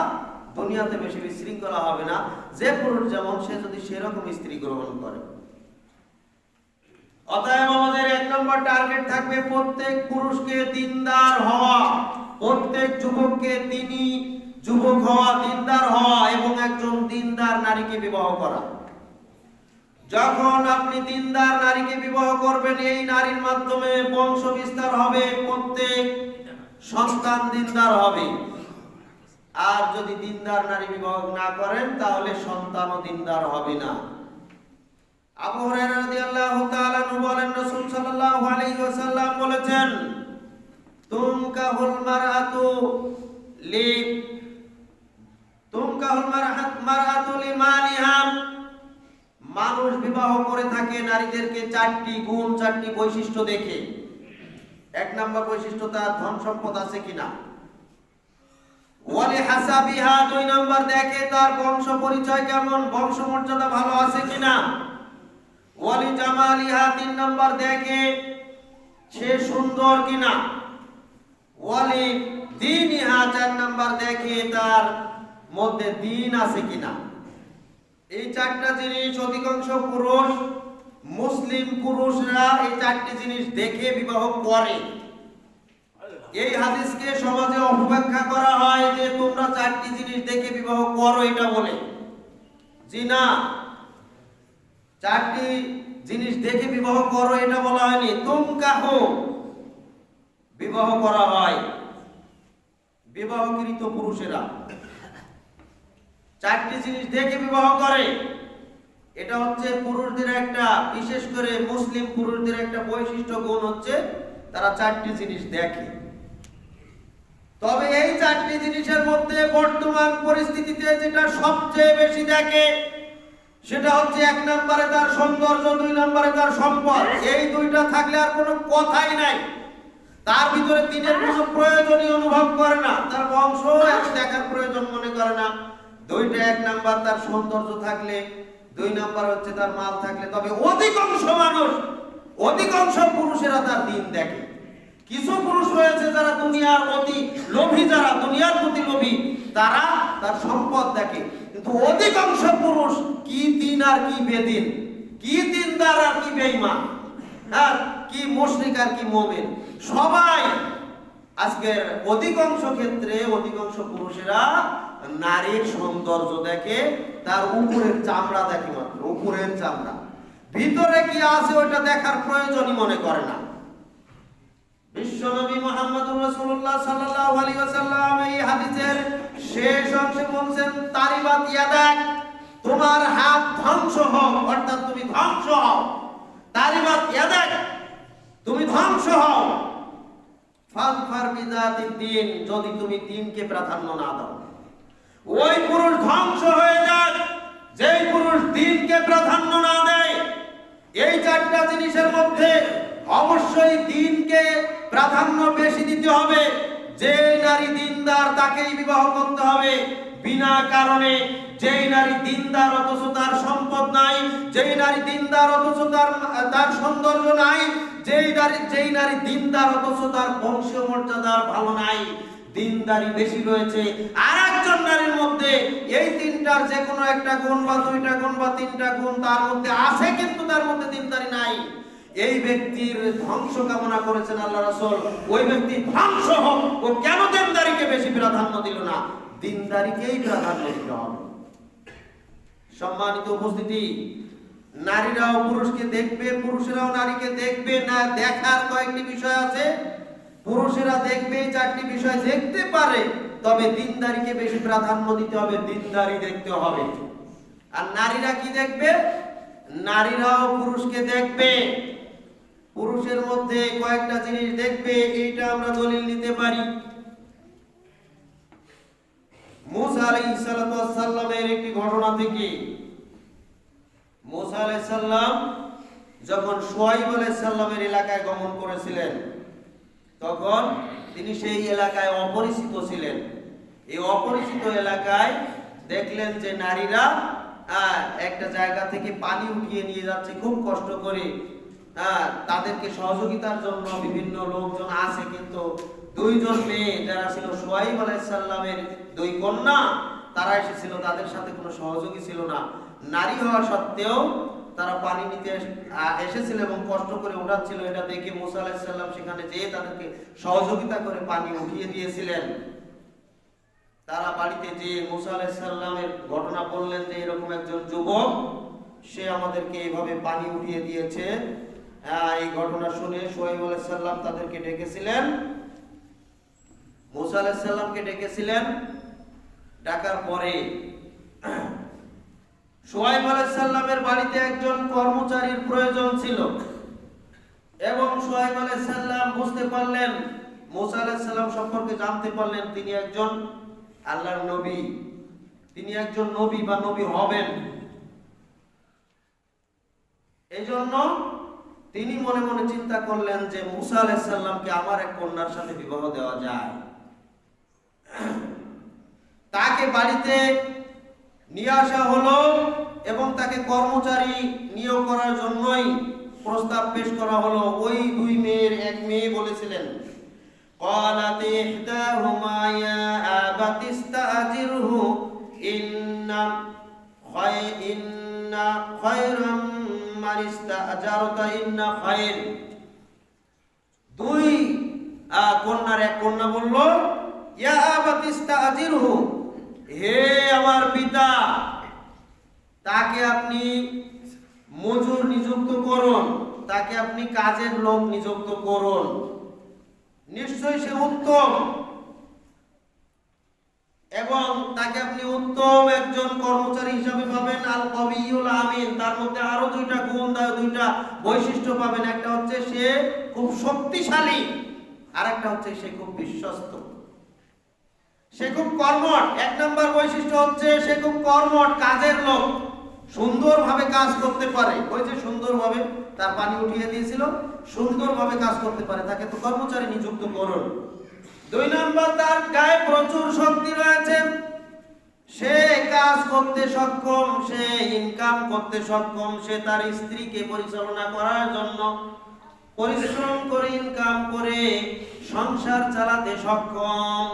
দুনিয়াতে বেশি বিশৃঙ্খলা হবে না। যে পুরুষ যেমন সে যদি সেরকম স্ত্রী গ্রহণ করে। অতএব আমাদের 1 নম্বর টার্গেট থাকবে প্রত্যেক পুরুষকে দিনদার হওয়া, প্রত্যেক যুবককে দিনী যুবক হওয়া, দিনদার হওয়া এবং একজন দিনদার নারীকে বিবাহ করা। যখন আপনি দিনদার নারীকে বিবাহ করবেন এই নারীর মাধ্যমে বংশ বিস্তার হবে, প্রত্যেক সন্তান দিনদার হবে। আর যদি দিনদার নারী বিবাহ না করেন তাহলে সন্তানও দিনদার হবে না। আবু হুরায়রা রাদিয়াল্লাহু তাআলা আনহু বলেন রাসূল সাল্লাল্লাহু আলাইহি ওয়াসাল্লাম বলেছেন তুনকাহুল মারআতু লিমালিহা। মানুষ বিবাহ করে থাকে নারীদেরকে 4টি গুণ, 4টি বৈশিষ্ট্য দেখে। 1 নম্বর বৈশিষ্ট্য তার ধন সম্পদ আছে কিনা, ওয়ালি হাসাবিহা 2 নম্বর দেখে তার বংশ পরিচয় কেমন, বংশ মর্যাদা ভালো আছে কিনা, ওয়ালি জামালিহা 3 নম্বর দেখে সে সুন্দর কিনা, ওয়ালি দীনিহা 4 নম্বর দেখে তার মধ্যে দ্বীন আছে কিনা। এই 4টা জিনিস অধিকাংশ পুরুষ, মুসলিম পুরুষরা এই 4টি জিনিস দেখে বিবাহ করে। এই হাদিসকে সমাজে অপব্যাখ্যা করা হয় যে তোমরা 4টি জিনিস দেখে বিবাহ করো, এটা বলে। জি না, 4টি জিনিস দেখে বিবাহ করো এটা বলা হয়নি। তুমকাহু বিবাহ করা হয় বিবাহকৃত পুরুষেরা 4টি জিনিস দেখে বিবাহ করে। এটা হচ্ছে পুরুষদের একটা, বিশেষ করে মুসলিম পুরুষদের একটা বৈশিষ্ট্য গুণ হচ্ছে তারা 4টি জিনিস দেখে। তবে এই 4টি জিনিসের মধ্যে বর্তমান পরিস্থিতিতে যেটা সবচেয়ে বেশি দেখে সেটা হচ্ছে 1 নম্বরে তার সৌন্দর্য, 2 নম্বরে তার সম্পদ। এই 2টা থাকলে আর কোনো কথাই নাই। তার ভিতরে 3-এর কোনো প্রয়োজনই অনুভব করে না, তার বংশ দেখার প্রয়োজন মনে করে না। 2টা 1 নাম্বার তার সৌন্দর্য থাকলে, 2 নাম্বার হচ্ছে তার মাল থাকলে। তবে অধিকাংশ পুরুষেরা তার দিন দেখে। কিছু পুরুষ রয়েছে যারা দুনিয়ার প্রতি লোভী, যারা দুনিয়ার প্রতি লোভী, তারা তার সম্পদ দেখে। কিন্তু অধিকাংশ পুরুষ কি দিন আর কি বেদিন, কি দিনদার আর কি বেঈমান, আর কি মুশরিক আর কি মুমিন, সবাই আজকের অধিকাংশ ক্ষেত্রে অধিকাংশ পুরুষেরা নারীর সৌন্দর্য দেখে, তার উপরের চামড়া দেখে, মাত্র উপরের চামড়া, ভিতরে কি আছে ওটা দেখার প্রয়োজনই মনে করে না। বিশ্বনবী মুহাম্মদুর রাসূলুল্লাহ সাল্লাল্লাহু আলাইহি ওয়াসাল্লাম এই হাদিসের শেষ অংশে বলেন তারিবাত ইয়াদাক, তোমার হাত ধ্বংস হোক, অর্থাৎ তুমি ধ্বংস হও। তারিবাত ইয়াদাক, তুমি ধ্বংস হও। ফাযফার বিযাতিদ দ্বীন, যদি তুমি দ্বীনকে প্রাধান্য না দাও। ওই পুরুষ ধ্বংস হয়ে যায় যেই পুরুষ দ্বীনকে প্রাধান্য না দেয়। এই 4টা জিনিসের মধ্যে অবশ্যই দ্বীনকে প্রাধান্য বেশি দিতে হবে। যে নারী দ্বীনদার তাকেই বিবাহ করতে হবে, বিনা কারণে। যেই নারী দ্বীনদার অথচ তার সম্পদ নাই, যেই নারী দ্বীনদার অথচ তার সৌন্দর্য নাই, যেই নারী দ্বীনদার অথচ তার বংশীয় মর্যাদার ভালো নাই, দিনদারি বেশি রয়েছে, আর একজন নারীর মধ্যে এই তিনটার যে কোনো একটা গুণ বা দুইটা গুণ বা তিনটা গুণ তার মধ্যে আছে, কিন্তু তার মধ্যে দিনদারি নাই, এই ব্যক্তির ধ্বংস কামনা করেছেন আল্লাহ রাসূল। ওই ব্যক্তি ধ্বংস হোক, ও কেন দিনদারিকে বেশি প্রাধান্য দিল না? দিনদারিকেই প্রাধান্য দিতে হবে। সম্মানিত উপস্থিতি, নারীরাও পুরুষকে দেখবে, পুরুষেরাও নারীকে দেখবে। না দেখার কয়েকটি বিষয় আছে, পুরুষেরা দেখবে, চারটি বিষয় দেখতে পারে, তবে দিনদারিকে বেশি প্রাধান্য দিতে হবে, দিনদারি দেখতে হবে। আর নারীরা কি দেখবে? নারীরাও পুরুষকে দেখবে, পুরুষের মধ্যে কয়েকটা জিনিস দেখবে। এইটা আমরা দলিল নিতে পারি মুসা আলাইহিস সালামের একটি ঘটনা থেকে। মুসা আলাইহিস সালাম যখন শুআয়ব আলাইহিস সালামের এলাকায় গমন করেছিলেন, তখন তিনি সেই এলাকায় অপরিচিত ছিলেন। এই অপরিচিত এলাকায় দেখলেন যে নারীরা একটা জায়গা থেকে পানি উঠিয়ে নিয়ে যাচ্ছে খুব কষ্ট করে। তাদেরকে সহযোগিতার জন্য বিভিন্ন লোকজন আছে, কিন্তু দুইজন মেয়ে যারা ছিল শুআয়ব আলাইহিস সালামের দুই কন্যা, তারা এসেছিল, তাদের সাথে কোনো সহযোগী ছিল না। নারী হওয়া সত্ত্বেও তারা পানি নিতে এসেছিল এবং কষ্ট করে উঠাচ্ছিল। এটা দেখে মুসা আলাইহিস সালাম সেখানে যেয়ে তাদেরকে সহযোগিতা করে পানি উঠিয়ে দিয়েছিলেন। তারা বাড়িতে যেয়ে মুসা আলাইহিস সালামের ঘটনা বললেন যে এরকম একজন যুবক, সে আমাদেরকে এইভাবে পানি উঠিয়ে দিয়েছে। এই ঘটনা শুনে শুআয়ব আলাইহিস সালাম তাদেরকে ডেকেছিলেন, মুসা আলাইহিস সালামকে ডেকেছিলেন। ডাকার পরে শুআয়ব আলাইহিস সালামের বাড়িতে একজন কর্মচারীর প্রয়োজন ছিল, এবং শুআয়ব আলাইহিস সালাম বুঝতে পারলেন, মুসা আলাইহিস সালাম সম্পর্কে জানতে পারলেন তিনি একজন আল্লাহর নবী, তিনি একজন নবী বা নবী হবেন। এইজন্য তিনি মনে মনে চিন্তা করলেন যে মুসা আলাইহিস সালামকে আমার এক কন্যার সাথে বিবাহ দেওয়া যায়। তাকে বাড়িতে নিয়ে আসা হলো এবং তাকে কর্মচারী নিয়োগ করার জন্যই প্রস্তাব পেশ করা হলো। ওই দুই মেয়ের এক মেয়ে বলেছিলেন, قالت إحداهما يا أبت استأجره إن خير من استأجرت إن خير। দুই কন্যার এক কন্যা বলল, ইয়া আবাত ইস্তাজিরহু, হে আমার পিতা, তাকে আপনি মজুর নিযুক্ত করুন, তাকে আপনি কাজের লোক নিযুক্ত করুন, নিশ্চয়ই সে উত্তম, এবং তাকে আপনি উত্তম একজন কর্মচারী হিসাবে পাবেন। আল কবিয়ুল আমিন, তার মধ্যে আরো দুইটা গুণ, দুইটা বৈশিষ্ট্য পাবেন। একটা হচ্ছে সে খুব শক্তিশালী, আর একটা হচ্ছে সে খুব বিশ্বস্ত, সে খুব কর্মঠ। এক নম্বর বৈশিষ্ট্য হচ্ছে সে খুব কর্মঠ, কাজের লোক, সুন্দরভাবে কাজ করতে পারে। ওই যে সুন্দরভাবে তার পানি উঠিয়ে দিয়েছিল, সুন্দরভাবে কাজ করতে পারে, তাকে তো কর্মচারী নিযুক্ত করুন। দুই নম্বর, তার গায়ে প্রচুর শক্তি রয়েছে, সে কাজ করতে সক্ষম, সে ইনকাম করতে সক্ষম, সে তার স্ত্রীকে পরিচালনা করার জন্য পরিশ্রম করে ইনকাম করে সংসার চালাতে সক্ষম।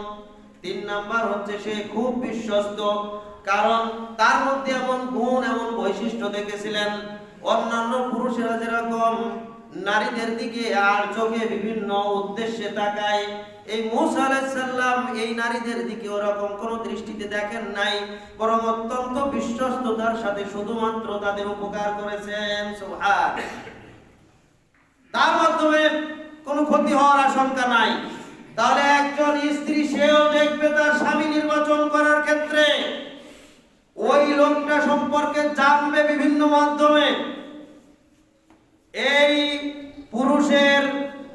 তিন নাম্বার হচ্ছে সে খুব বিশ্বস্ত, কারণ তার মধ্যে এমন গুণ, এমন বৈশিষ্ট্য দেখেছিলেন। অন্যান্য পুরুষেরা যেরকম নারীদের দিকে আর চোখে বিভিন্ন উদ্দেশ্যে তাকায়, এই মুসা আলাইহিস সালাম এই নারীদের দিকে ওরকম কোন দৃষ্টিতে দেখেন নাই, বরং অত্যন্ত বিশ্বস্ততার সাথে শুধুমাত্র তাদের উপকার করেছেন। সুবহান, তার মাধ্যমে কোনো ক্ষতি হওয়ার আশঙ্কা নাই। তাহলে একজন স্ত্রী সেও দেখবে তার স্বামী নির্বাচন করার ক্ষেত্রে ওই লোকটা সম্পর্কে জানবে বিভিন্ন মাধ্যমে। এই পুরুষের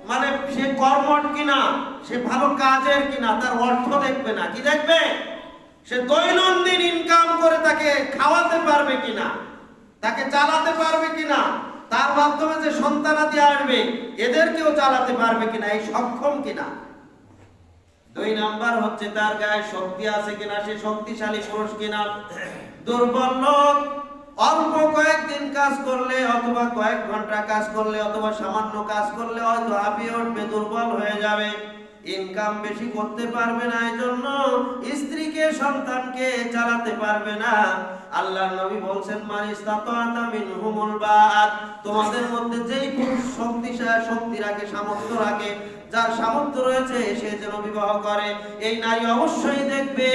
মানে সে কর্মঠ কিনা, সে ভালো কাজের কিনা, তার অর্থ দেখবে না, কি দেখবে? সে দৈনন্দিন ইনকাম করে তাকে খাওয়াতে পারবে কিনা, তাকে চালাতে পারবে কিনা, তার মাধ্যমে যে সন্তানাদি আসবে এদেরকেও চালাতে পারবে কিনা, এই সক্ষম কিনা। দুই নাম্বার হচ্ছে তার গায়ে শক্তি আছে কিনা, সে শক্তিশালী পুরুষ কিনা। দুর্বল লোক অল্প কয়েকদিন কাজ করলে অথবা কয়েক ঘন্টা কাজ করলে অথবা সামান্য কাজ করলে হয়তো হাঁপিয়ে উঠবে, দুর্বল হয়ে যাবে। ইনকাম বেশি করতে পারবে না, এজন্য স্ত্রীকে সন্তানকে চালাতে পারবে না। আল্লাহর নবী বলছেন, মান ইসতাতা মিনহুমুল বাআত, তোমাদের মধ্যে যেই পুরুষ শক্তি রাখে, সামর্থ্য রাখে, যার সামর্থ্য রয়েছে সে যেন বিবাহ করে। এই নারী অবশ্যই দেখবে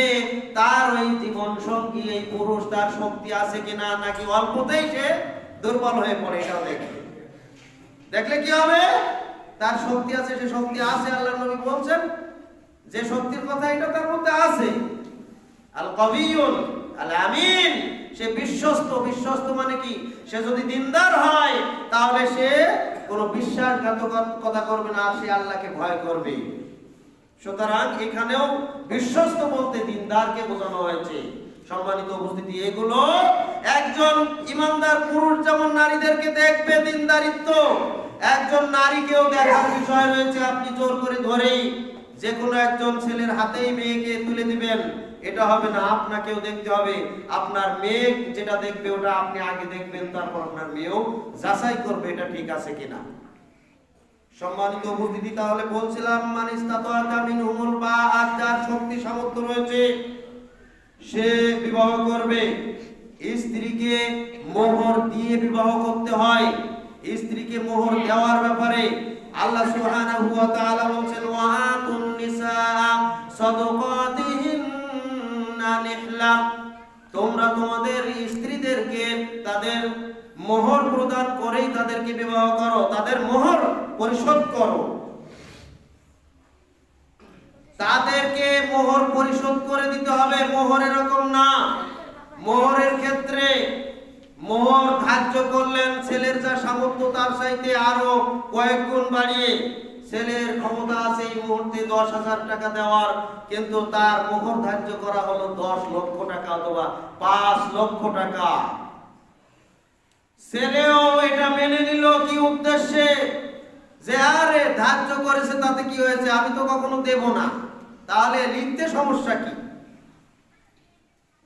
তার ওই জীবন সঙ্গী, এই পুরুষ তার শক্তি আছে কিনা, নাকি অল্পতেই সে দুর্বল হয়ে পড়ে, এটাও দেখবে। দেখলে কি হবে? তার শক্তি আছে, সে শক্তি আছে। আল্লাহর নবী বলছেন যে শক্তির কথা এটা তার মধ্যে আছে। আল কবিয়ুল আল আমিন, সে বিশ্বস্ত। বিশ্বস্ত মানে কি? সে যদি দিনদার হয় তাহলে সে কোনো বিশ্বাসঘাতকতা করবে না, সে আল্লাহকে ভয় করবে। সুতরাং এখানেও বিশ্বস্ত বলতে দিনদারকে বোঝানো হয়েছে। সম্মানিত উপস্থিতি, এগুলো একজন ইমানদার পুরুষ যেমন নারীদেরকে দেখবে দিনদারিত্ব, একজন নারীকেও দেখার বিষয় রয়েছে। আপনি জোর করে ধরেই যে কোনো একজন ছেলের হাতেই মেয়েকে তুলে দিবেন, এটা হবে না। আপনাকেও দেখতে হবে, আপনার মেয়ে যেটা দেখবে ওটা আপনি আগে দেখবেন, তারপর আপনার মেয়েও যাচাই করবে এটা ঠিক আছে কিনা। সম্মানিত উপস্থিতি, তাহলে বলছিলাম মান ইসতাতা মিনহুমুল বাআত, যার শক্তি সামর্থ্য রয়েছে সে বিবাহ করবে। স্ত্রীকে মোহর দিয়ে বিবাহ করতে হয়। স্ত্রীকে মোহর দেওয়ার ব্যাপারে আল্লাহ সুবহানাহু ওয়া তাআলা বলেন, ওয়া আতুন নিসা সাদাকাতিহিন্না নিহলা, তোমরা তোমাদের স্ত্রীদেরকে তাদের মোহর প্রদান করেই তাদেরকে বিবাহ করো, তাদের মোহর পরিশোধ করো। তাদেরকে মোহর পরিশোধ করে দিতে হবে। মোহর এরকম না, মোহরের ক্ষেত্রে মোহর ধার্য করলেন ছেলের যা সামর্থ্য তার চাইতে আরো কয়েক গুণ বাড়িয়ে। ছেলের ক্ষমতা আছে এই মুহূর্তে 10,000 টাকা দেওয়ার, কিন্তু তার মোহর ধার্য করা হলো 10 লক্ষ টাকা অথবা 5 লক্ষ টাকা। ছেলেও এটা মেনে নিল কি উদ্দেশ্যে? যে আরে ধার্য করেছে তাতে কি হয়েছে, আমি তো কখনো দেব না, তাহলে লিখতে সমস্যা কি?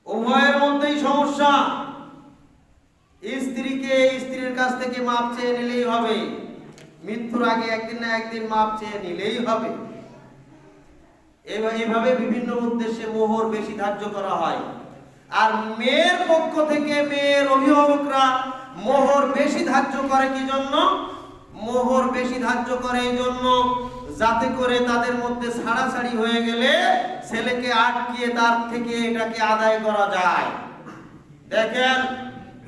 উভয়ের মধ্যেই সমস্যা। স্ত্রীকে স্ত্রীর কাছ থেকে মাপ চেয়ে নিলেই হবে, মৃত্যুর আগে একদিন না একদিন মাপ চেয়ে নিলেই হবে। এভাবে বিভিন্ন উদ্দেশ্যে মোহর বেশি ধার্য করা হয়। আর মেয়ের পক্ষ থেকে মেয়ের অভিভাবকরা মোহর বেশি ধার্য করে কি জন্য? মোহর বেশি ধার্য করে এই জন্য যাতে করে তাদের মধ্যে ছাড়াছাড়ি হয়ে গেলে ছেলেকে আটকিয়ে তার থেকে এটাকে আদায় করা যায়। দেখেন,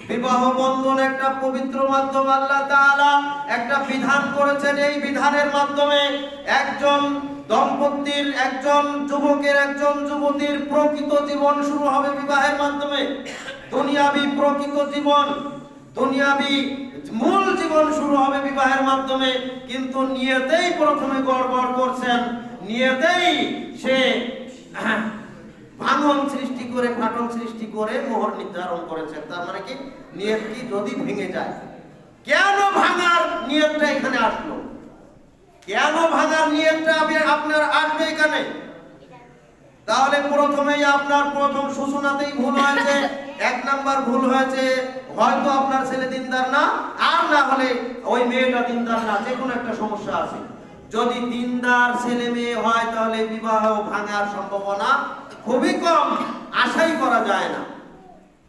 বিবাহ বন্ধন একটা পবিত্র মাধ্যম। আল্লাহ তাআলা একটা বিধান করেছেন, এই বিধানের মাধ্যমে একজন দম্পতির, একজন যুবকের, একজন যুবতীর প্রকৃত জীবন শুরু হবে বিবাহের মাধ্যমে। দুনিয়াবি প্রকৃত জীবন, দুনিয়াবি মূল জীবন শুরু হবে বিবাহের মাধ্যমে। কিন্তু নিয়তেই প্রথমে গড়বড় করছেন, নিয়তেই সে ভাঙন সৃষ্টি করে, ফাটল সৃষ্টি করে মোহর নির্ধারণ করেছেন। তার মানে কি? নিয়ত কি যদি ভেঙে যায়? কেন ভাঙার নিয়তটা এখানে আসলো? কেন ভাঙার নিয়তটা আপনার আসবে এখানে? তাহলে প্রথমেই আপনার প্রথম সূচনাতেই ভুল হয়েছে। 1 নাম্বার ভুল হয়েছে, হয়তো আপনার ছেলে দিনদার না, আর না হলে ওই মেয়েটা দিনদার না, যে কোনো একটা সমস্যা আছে। যদি দিনদার ছেলে মেয়ে হয় তাহলে বিবাহ ভাঙার সম্ভাবনা খুবই কম, আশাই করা যায় না।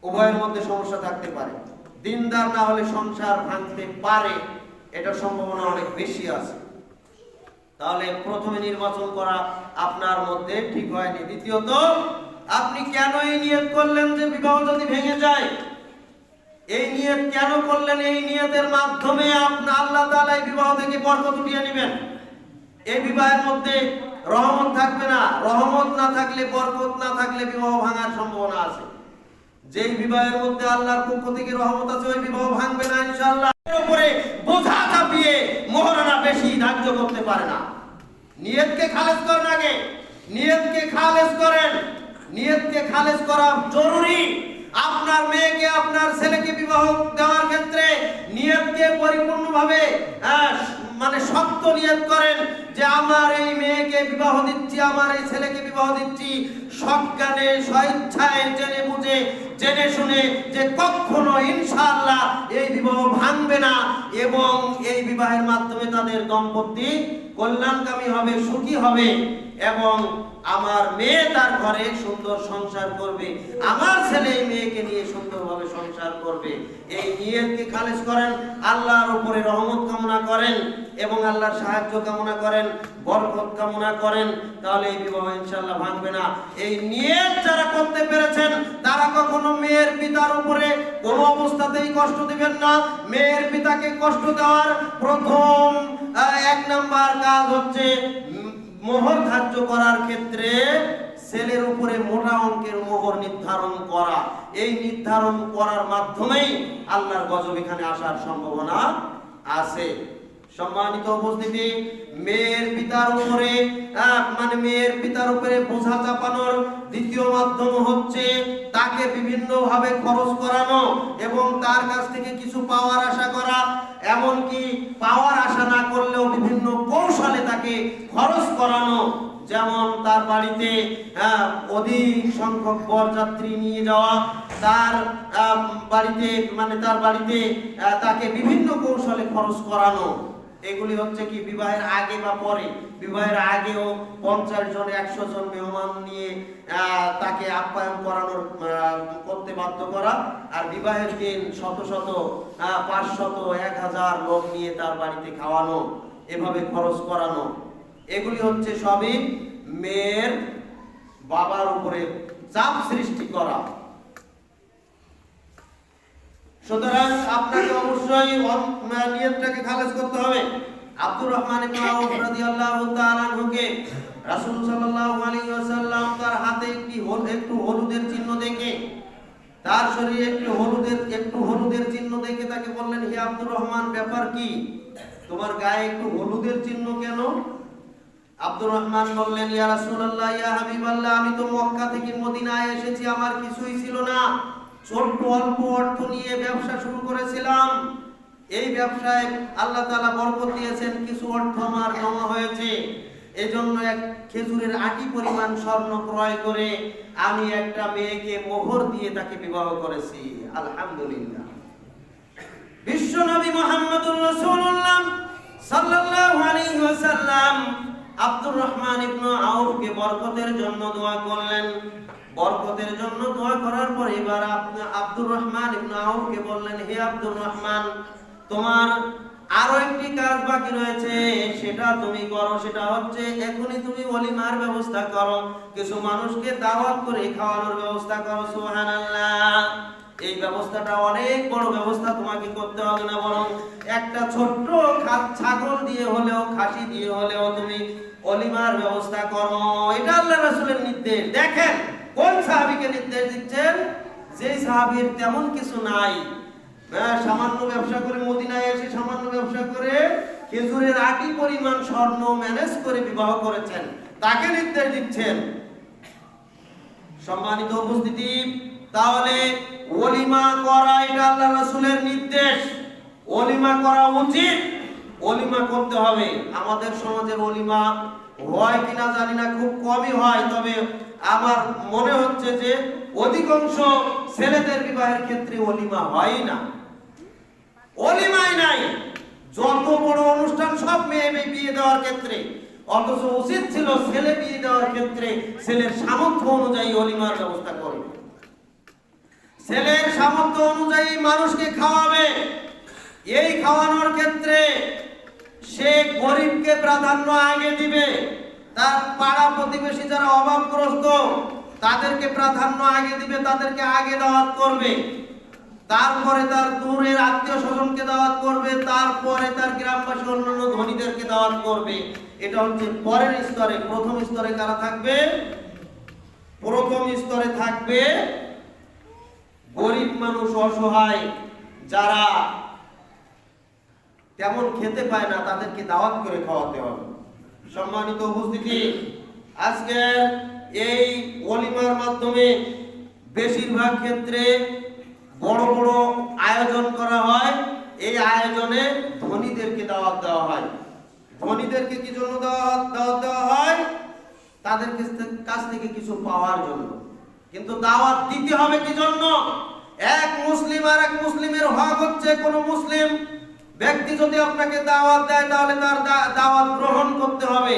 উভয়ের মধ্যে সমস্যা থাকতে পারে, দিনদার না হলে সংসার ভাঙতে পারে, এটার সম্ভাবনা অনেক বেশি আছে। তাহলে প্রথমে নির্বাচন করা আপনার মধ্যে ঠিক হয়নি। দ্বিতীয়ত, আপনি কেন এই নিয়ত করলেন যে বিবাহ যদি ভেঙে যায়? এই নিয়ত কেন করলেন? এই নিয়তের মাধ্যমে আপনি আল্লাহ তাআলা এই বিবাহ থেকে বরকত উঠিয়ে নেবেন। এই বিবাহের মধ্যে রহমত থাকবে না। রহমত না থাকলে, বরকত না থাকলে বিবাহ ভাঙার সম্ভাবনা আছে। যেই বিবাহের মধ্যে আল্লাহর পক্ষ থেকে রহমত আছে ওই বিবাহ ভাঙবে না ইনশাআল্লাহ। এর উপরে বোঝা চাপিয়ে মোহরানা বেশি ধার্য করতে পারে না। নিয়তকে খালেজ করেন আগে, নিয়তকে খালেজ করেন। নিয়তকে খালেজ করা জরুরি। আপনি আপনার মেয়েকে আপনার ছেলেকে বিবাহ দেওয়ার ক্ষেত্রে নিয়তকে পরিপূর্ণভাবে শক্ত নিয়ত করেন যে আমার এই মেয়েকে বিবাহ দিচ্ছি, আমার এই ছেলেকে বিবাহ দিচ্ছি সজ্ঞানে স্বেচ্ছায় জেনে বুঝে জেনে শুনে, যে কখনো ইনশাআল্লাহ এই বিবাহ ভাঙবে না এবং এই বিবাহের মাধ্যমে তাদের দম্পতি কল্যাণকামী হবে, সুখী হবে এবং আমার মেয়ে তার ঘরে সুন্দর সংসার করবে, আমার ছেলে এই মেয়েকে নিয়ে সুন্দরভাবে সংসার করবে। এই নিয়তকে খালেস করেন, আল্লাহর উপরে রহমত কামনা করেন এবং আল্লাহর সাহায্য কামনা করেন, বরকত কামনা করেন, তাহলে এই বিবাহ ইনশাআল্লাহ ভাঙবে না। এই নিয়ত যারা করতে পেরেছেন তারা কখনো মেয়ের পিতার উপরে কোনো অবস্থাতেই কষ্ট দিবেন না। মেয়ের পিতাকে কষ্ট দেওয়ার প্রথম 1 নাম্বার কাজ হচ্ছে মোহর ধার্য করার ক্ষেত্রে ছেলের উপরে মোটা অঙ্কের মোহর নির্ধারণ করা। এই নির্ধারণ করার মাধ্যমেই আল্লাহর গজব এখানে আসার সম্ভাবনা আছে। সম্মানিত উপস্থিতি, মেয়ের পিতার উপরে বোঝা চাপানোর দ্বিতীয় মাধ্যম হচ্ছে তাকে বিভিন্ন ভাবে খরচ করানো এবং তার কাছ থেকে কিছু পাওয়ার আশা করা। এমনকি পাওয়ার আশা না করলেও বিভিন্ন কৌশলে তাকে খরচ করানো, যেমন তার বাড়িতে অধিক সংখ্যক বরযাত্রী নিয়ে যাওয়া, তার বাড়িতে তাকে বিভিন্ন কৌশলে খরচ করানো। এগুলি হচ্ছে কি বিবাহের আগে বা পরে। বিবাহের আগেও 50 জন 100 জন মেহমান নিয়ে তাকে আপ্যায়ন করানোর করতে বাধ্য করা, আর বিবাহের দিন শত শত 500 1000 লোক নিয়ে তার বাড়িতে খাওয়ানো, এভাবে খরচ করানো। এগুলি হচ্ছে সবই মেয়ের বাবার উপরে চাপ সৃষ্টি করা। সুতরাং আপনাকে অবশ্যই নিয়তটাকে খালেস করতে হবে। আব্দুর রহমান ইবনে আউফ রাদিয়াল্লাহু তাআলা আনহুকে রাসূল সাল্লাল্লাহু আলাইহি ওয়াসাল্লাম তার হাতে একটু হলুদের চিহ্ন দেখে, তার শরীরে একটু হলুদের চিহ্ন দেখে তাকে বললেন, হে আব্দুর রহমান, ব্যাপার কি? তোমার গায়ে একটু হলুদের চিহ্ন কেন? আব্দুর রহমান বললেন, ইয়া রাসূলুল্লাহ, ইয়া হাবিবাল্লাহ, আমি তো মক্কা থেকে মদিনায় এসেছি, আমার কিছুই ছিল না, ছোট্ট অল্প অর্থ নিয়ে ব্যবসা শুরু করেছিলাম। এই ব্যবসায় আল্লাহ তাআলা বরকত দিয়েছেন, কিছু অর্থ আমার জমা হয়েছে, এজন্য এক খেজুরের আটি পরিমাণ স্বর্ণ ক্রয় করে আমি একটা মেয়েকে মোহর দিয়ে তাকে বিবাহ করেছি। আলহামদুলিল্লাহ। বিশ্বনবী মুহাম্মদুর রাসূলুল্লাহ সাল্লাল্লাহু আলাইহি ওয়াসাল্লাম আব্দুর রহমান ইবনে আউফকে বরকতের জন্য দোয়া করলেন। বরকতের জন্য দোয়া করার পর এবার আব্দুর রহমান ইবনে আউফকে বললেন, হে আব্দুর রহমান, তোমার আরো একটি কাজ বাকি রয়েছে, সেটা তুমি করো। সেটা হচ্ছে এখনই তুমি ওলিমার ব্যবস্থা করো, কিছু মানুষকে দাওয়াত করে খাওয়ানোর ব্যবস্থা করো। সুবহানাল্লাহ। এই ব্যবস্থাটা অনেক বড় ব্যবস্থা, তোমাকে করতে হবে না, বরং একটা ছোট্ট ছাগল দিয়ে হলেও খাসি দিয়ে হলেও তুমি ওলিমার ব্যবস্থা করো। এটা আল্লাহর রাসূলের নির্দেশ। দেখেন কোন সাহাবীকে নির্দেশ দিচ্ছেন, যে সাহাবীর তেমন কিছু নাই, সামান্য ব্যবসা করে মদিনায় এসে সামান্য ব্যবসা করে খেজুরের আটি পরিমাণ স্বর্ণ ম্যানেজ করে বিবাহ করেছেন, তাকে নির্দেশ দিচ্ছেন। সম্মানিত উপস্থিতি, তাহলে ওলিমা করা এটা আল্লাহর রাসূলের নির্দেশ, ওলিমা করা উচিত, ওলিমা করতে হবে। আমাদের সমাজের ওলিমা হয় কিনা জানি না, খুব কমই হয়, তবে আমার মনে হচ্ছে যে অধিকাংশ ছেলেদের বিবাহের ক্ষেত্রে ওলিমা হয় না, ওলিমাই নাই। যত বড় অনুষ্ঠান সব মেয়ে বিয়ে দেওয়ার ক্ষেত্রে, অথচ উচিত ছিল ছেলে বিয়ে দেওয়ার ক্ষেত্রে ছেলের সামর্থ্য অনুযায়ী ওলিমার ব্যবস্থা করবে, ছেলের সামর্থ্য অনুযায়ী মানুষকে খাওয়াবে। এই খাওয়ানোর ক্ষেত্রে সে গরিবকে প্রাধান্য আগে দিবে, তার পাড়া প্রতিবেশী যারা অভাবগ্রস্ত তাদেরকে প্রাধান্য আগে দিবে, তাদেরকে আগে দাওয়াত করবে, তারপরে তার দূরের আত্মীয় স্বজনকে দাওয়াত করবে, তারপরে তার গ্রামবাসী অন্যান্য ধনীদেরকে দাওয়াত করবে। এটা হচ্ছে পরের স্তরে। প্রথম স্তরে কারা থাকবে? প্রথম স্তরে থাকবে গরিব মানুষ, অসহায়, যারা তেমন খেতে পায় না, তাদেরকে দাওয়াত করে খাওয়াতে হবে। সম্মানিত উপস্থিতি, আজকের এই ওলিমার মাধ্যমে বেশিরভাগ ক্ষেত্রে বড় বড় আয়োজন করা হয়, এই আয়োজনে ধনীদেরকে দাওয়াত দেওয়া হয়। ধনীদেরকে কি জন্য দাওয়াত দেওয়া হয়? তাদের কাছ থেকে কিছু পাওয়ার জন্য। কিন্তু দাওয়াত দিতে হবে কি জন্য? এক মুসলিম আর এক মুসলিমের হক হচ্ছে, কোন মুসলিম ব্যক্তি যদি আপনাকে দাওয়াত দেয় তাহলে তার দাওয়াত গ্রহণ করতে হবে।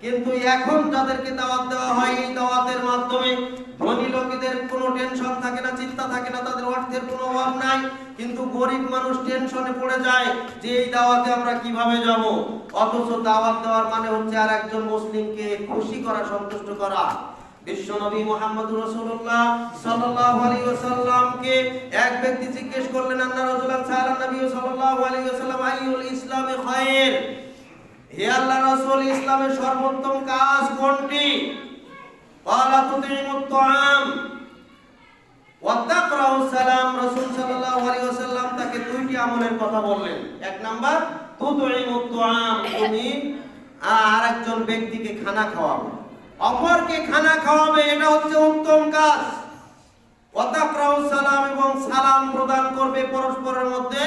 কিন্তু এখন যাদেরকে দাওয়াত দেওয়া হয়, এই দাওয়াতের মাধ্যমে ধনী লোকেদের কোনো টেনশন থাকে না, চিন্তা থাকে না, তাদের অর্থের কোনো অভাব নাই। কিন্তু গরিব মানুষ টেনশনে পড়ে যায় যে এই দাওয়াতে আমরা কিভাবে যাব। অথচ দাওয়াত দেওয়ার মানে হচ্ছে আর একজন মুসলিমকে খুশি করা, সন্তুষ্ট করা। বিশ্বনবী মুহাম্মদুর রাসূলুল্লাহ সাল্লাল্লাহু আলাইহি ওয়াসাল্লামকে এক ব্যক্তি জিজ্ঞেস করলেন, আন্না রাজুলান সাআলান নবী সাল্লাল্লাহু আলাইহি ওয়াসাল্লাম আইয়ুল ইসলামি খায়র, হে আল্লাহর রাসূল, ইসলামের সর্বোত্তম কাজ কোনটি? ক্বালা তুতিমুত তুআম ওয়া তাকরাউস সালাম। রাসূল সাল্লাল্লাহু আলাইহি ওয়াসাল্লাম তাকে দুইটি আমলের কথা বললেন। এক নাম্বার তুতিমুত তুআম, তুমি আরেকজন ব্যক্তিকে খানা খাওয়াবে, অপরকে খানা খাওয়াবে, এটা হচ্ছে উত্তম কাজ। ওয়া তাকরাউস সালাম, এবং সালাম প্রদান করবে, পরস্পরের মধ্যে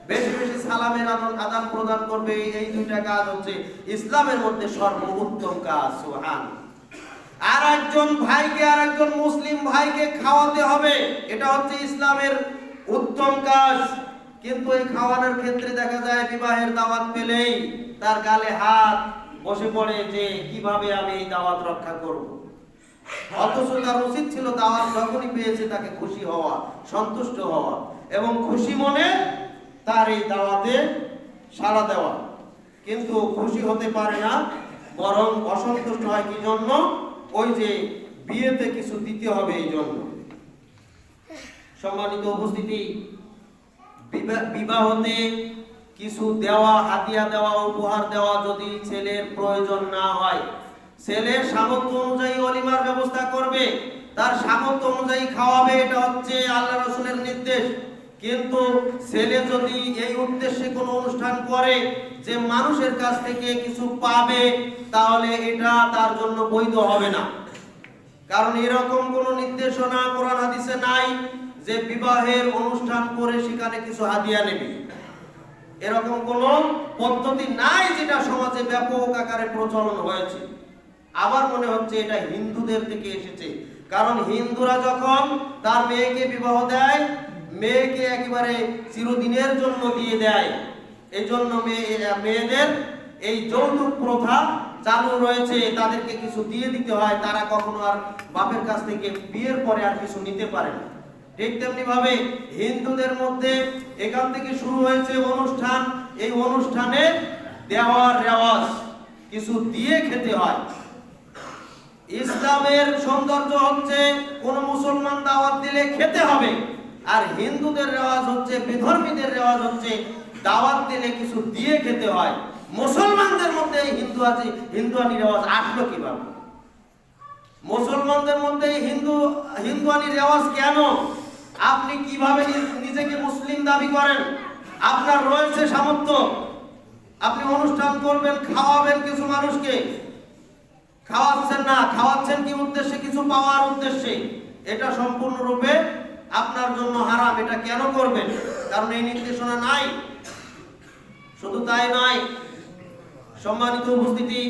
বেশি বেশি সালামের আদান প্রদান করবে। এই দুইটা কাজ হচ্ছে ইসলামের মধ্যে সর্বোত্তম কাজ। সুবহানাল্লাহ। আর একজন ভাইকে, আর একজন মুসলিম ভাইকে খাওয়াতে হবে, এটা হচ্ছে ইসলামের উত্তম কাজ। কিন্তু এই খাওয়ানোর ক্ষেত্রে দেখা যায় বিবাহের দাওয়াত পেলেই তার গালে হাত বসে পড়ে যে কিভাবে আমি এই দাওয়াত রক্ষা করব। অথচ তার উচিত ছিল দাওয়াত যখনই পেয়েছে তাকে খুশি হওয়া, সন্তুষ্ট হওয়া এবং খুশি মনে তার এই দাওয়াতে সাড়া দেওয়া। কিন্তু খুশি হতে পারে না, বরং অসন্তুষ্ট হয়। কি জন্য? ওই যে বিয়েতে কিছু দিতে হবে এই জন্য। সম্মানিত উপস্থিতি, বিবাহতে কিছু দেওয়া, হাদিয়া দেওয়া, উপহার দেওয়া যদি ছেলের প্রয়োজন না হয়, ছেলের সামর্থ্য অনুযায়ী ওলিমার ব্যবস্থা করবে, তার সামর্থ্য অনুযায়ী খাওয়াবে, এটা হচ্ছে আল্লাহ রাসূলের নির্দেশ। কিন্তু ছেলে যদি এই উদ্দেশ্যে কোনো অনুষ্ঠান করে যে মানুষের কাছ থেকে কিছু পাবে, তাহলে এটা তার জন্য বৈধ হবে না। কারণ এরকম কোনো নির্দেশনা কোরআন হাদিসে নাই যে বিবাহের অনুষ্ঠান করে সেখানে কিছু হাদিয়া নেবে। এরকম কোনো পদ্ধতি নাই যেটা সমাজে ব্যাপক আকারে প্রচলন হয়েছে। আমার মনে হচ্ছে এটা হিন্দুদের থেকে এসেছে। কারণ হিন্দুরা যখন তার মেয়েকে বিবাহ দেয়, মেয়েকে একেবারে চিরদিনের জন্য দিয়ে দেয়। এই জন্য মেয়েদের এই যৌতুক প্রথা চালু রয়েছে, তাদেরকে কিছু দিয়ে দিতে হয়, তারা কখনো আর বাপের কাছ থেকে বিয়ের পরে আর কিছু নিতে পারে না। ঠিক তেমনি ভাবে হিন্দুদের মধ্যে এখান থেকে শুরু হয়েছে অনুষ্ঠান। এই অনুষ্ঠানে দেওয়ার রেওয়াজ, কিছু দিয়ে খেতে হয়। ইসলামের সৌন্দর্য হচ্ছে কোন মুসলমান দাওয়াত দিলে খেতে হবে, আর হিন্দুদের রেওয়াজ হচ্ছে, বিধর্মীদের রেওয়াজ হচ্ছে দাওয়াত দিলে কিছু দিয়ে খেতে হয়। মুসলমানদের মধ্যে হিন্দুয়ানি রেওয়াজ আসলো কিভাবে? মুসলমানদের মধ্যে হিন্দুয়ানি রেওয়াজ কেন? আপনি কিভাবে নিজেকে মুসলিম দাবি করেন? আপনার রয়েছে সামর্থ্য, আপনি অনুষ্ঠান করবেন, খাওয়াবেন কিছু মানুষকে, খাওয়াচ্ছেন না, খাওয়াচ্ছেন কি উদ্দেশ্যে? কিছু পাওয়ার উদ্দেশ্যে। এটা সম্পূর্ণরূপে আপনার জন্য হারাম। এটা কেন করবেন? কারণ এই নির্দেশনা নাই। শুধু তাই নয়, সম্মানিত উপস্থিতি,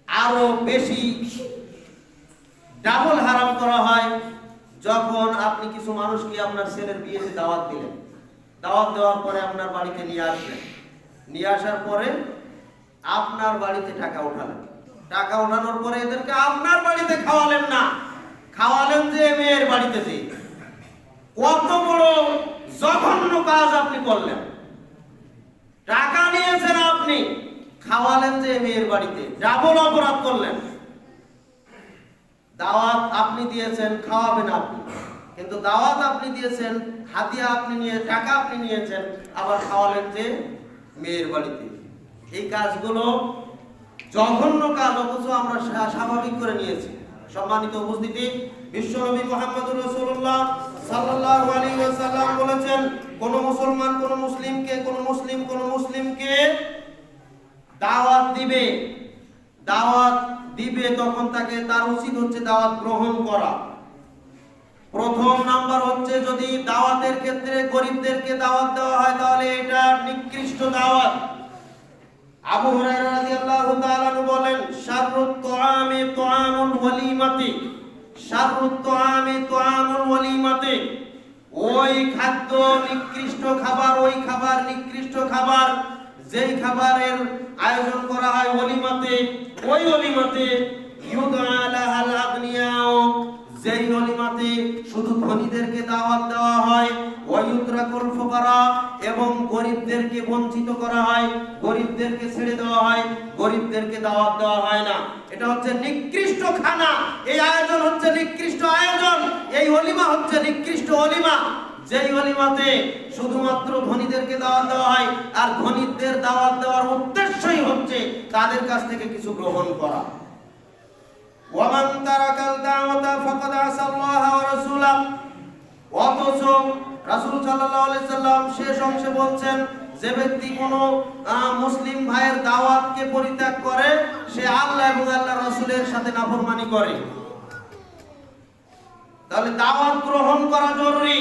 আরো বেশি ডাবল হারাম করা হয় যখন আপনি কিছু মানুষকে আপনার ছেলের বিয়েতে দাওয়াত দিলেন, দাওয়াত দেওয়ার পরে আপনার বাড়িতে নিয়ে আসলেন, নিয়ে আসার পরে আপনার বাড়িতে টাকা উঠালেন, টাকা উঠানোর পরে এদেরকে আপনার বাড়িতে খাওয়ালেন না, খাওয়ালেন যে মেয়ের বাড়িতে। যে কত বড় জঘন্য কাজ আপনি করলেন! টাকা নিয়েছেন আপনি, খাওয়ালেন যে মেয়ের বাড়িতে, ডাবল অপরাধ করলেন। দাওয়াত আপনি দিয়েছেন, খাওয়াবেন আপনি, কিন্তু দাওয়াত আপনি দিয়েছেন, হাদিয়া আপনি নিয়ে, টাকা আপনি নিয়েছেন, আবার খাওয়ালেন যে মেয়ের বাড়িতে। এই কাজগুলো জঘন্য কাজ, অথচ আমরা স্বাভাবিক করে নিয়েছি। সম্মানিত উপস্থিতি, বিশ্বনবী মুহাম্মদুর রাসূলুল্লাহ সাল্লাল্লাহু আলাইহি ওয়াসাল্লাম বলেছেন, কোন মুসলমান কোন মুসলিমকে দাওয়াত দিবে তখন তার উচিত হচ্ছে দাওয়াত গ্রহণ করা। প্রথম নাম্বার হচ্ছে, যদি দাওয়াতের ক্ষেত্রে গরিবদেরকে দাওয়াত দেওয়া হয় তাহলে এটা নিকৃষ্ট দাওয়াত। আবু হুরায়রা রাদিয়াল্লাহু তাআলা বলেন, শাররুত তুআমি তুআমুল ওয়ালিমাতি, শাররুত তুআমি তুআমুল ওয়ালিমাতি, ওই খাদ্য নিকৃষ্ট খাবার, ওই খাবার নিকৃষ্ট খাবার যেই খাবারের আয়োজন করা হয় ওলিমাতে, ওই ওলিমাতে ইউদআ লাহাল আগনিয়াও, যেই ওলিমাতে শুধু ধনীদেরকে দাওয়াত দেওয়া হয়, ওয়ায়ুতরাকুল ফুকারা, এবং গরিবদেরকে বঞ্চিত করা হয়, গরিবদেরকে ছেড়ে দেওয়া হয়, গরিবদেরকে দাওয়াত দেওয়া হয় না। এটা হচ্ছে নিকৃষ্ট খানা, এই আয়োজন হচ্ছে নিকৃষ্ট আয়োজন, এই ওলিমা হচ্ছে নিকৃষ্ট ওলিমা, যেই ওলিমাতে শুধুমাত্র ধনীদেরকে দাওয়াত দেওয়া হয়, আর ধনীদের দাওয়াত দেওয়ার উদ্দেশ্যই হচ্ছে তাদের কাছ থেকে কিছু গ্রহণ করা। ওয়ামান তারাকাল দাওয়াতা ফাকাদ আসাল্লাহ ওয়া রাসূলাহ, অথচ রাসূল সাল্লাল্লাহু আলাইহি সাল্লাম শেষ অংশে বলছেন, যে ব্যক্তি কোনো মুসলিম ভাইয়ের দাওয়াতকে পরিত্যাগ করে সে আল্লাহ এবং আল্লাহর রাসূলের সাথে নাফরমানি করে। তাহলে দাওয়াত গ্রহণ করা জরুরি।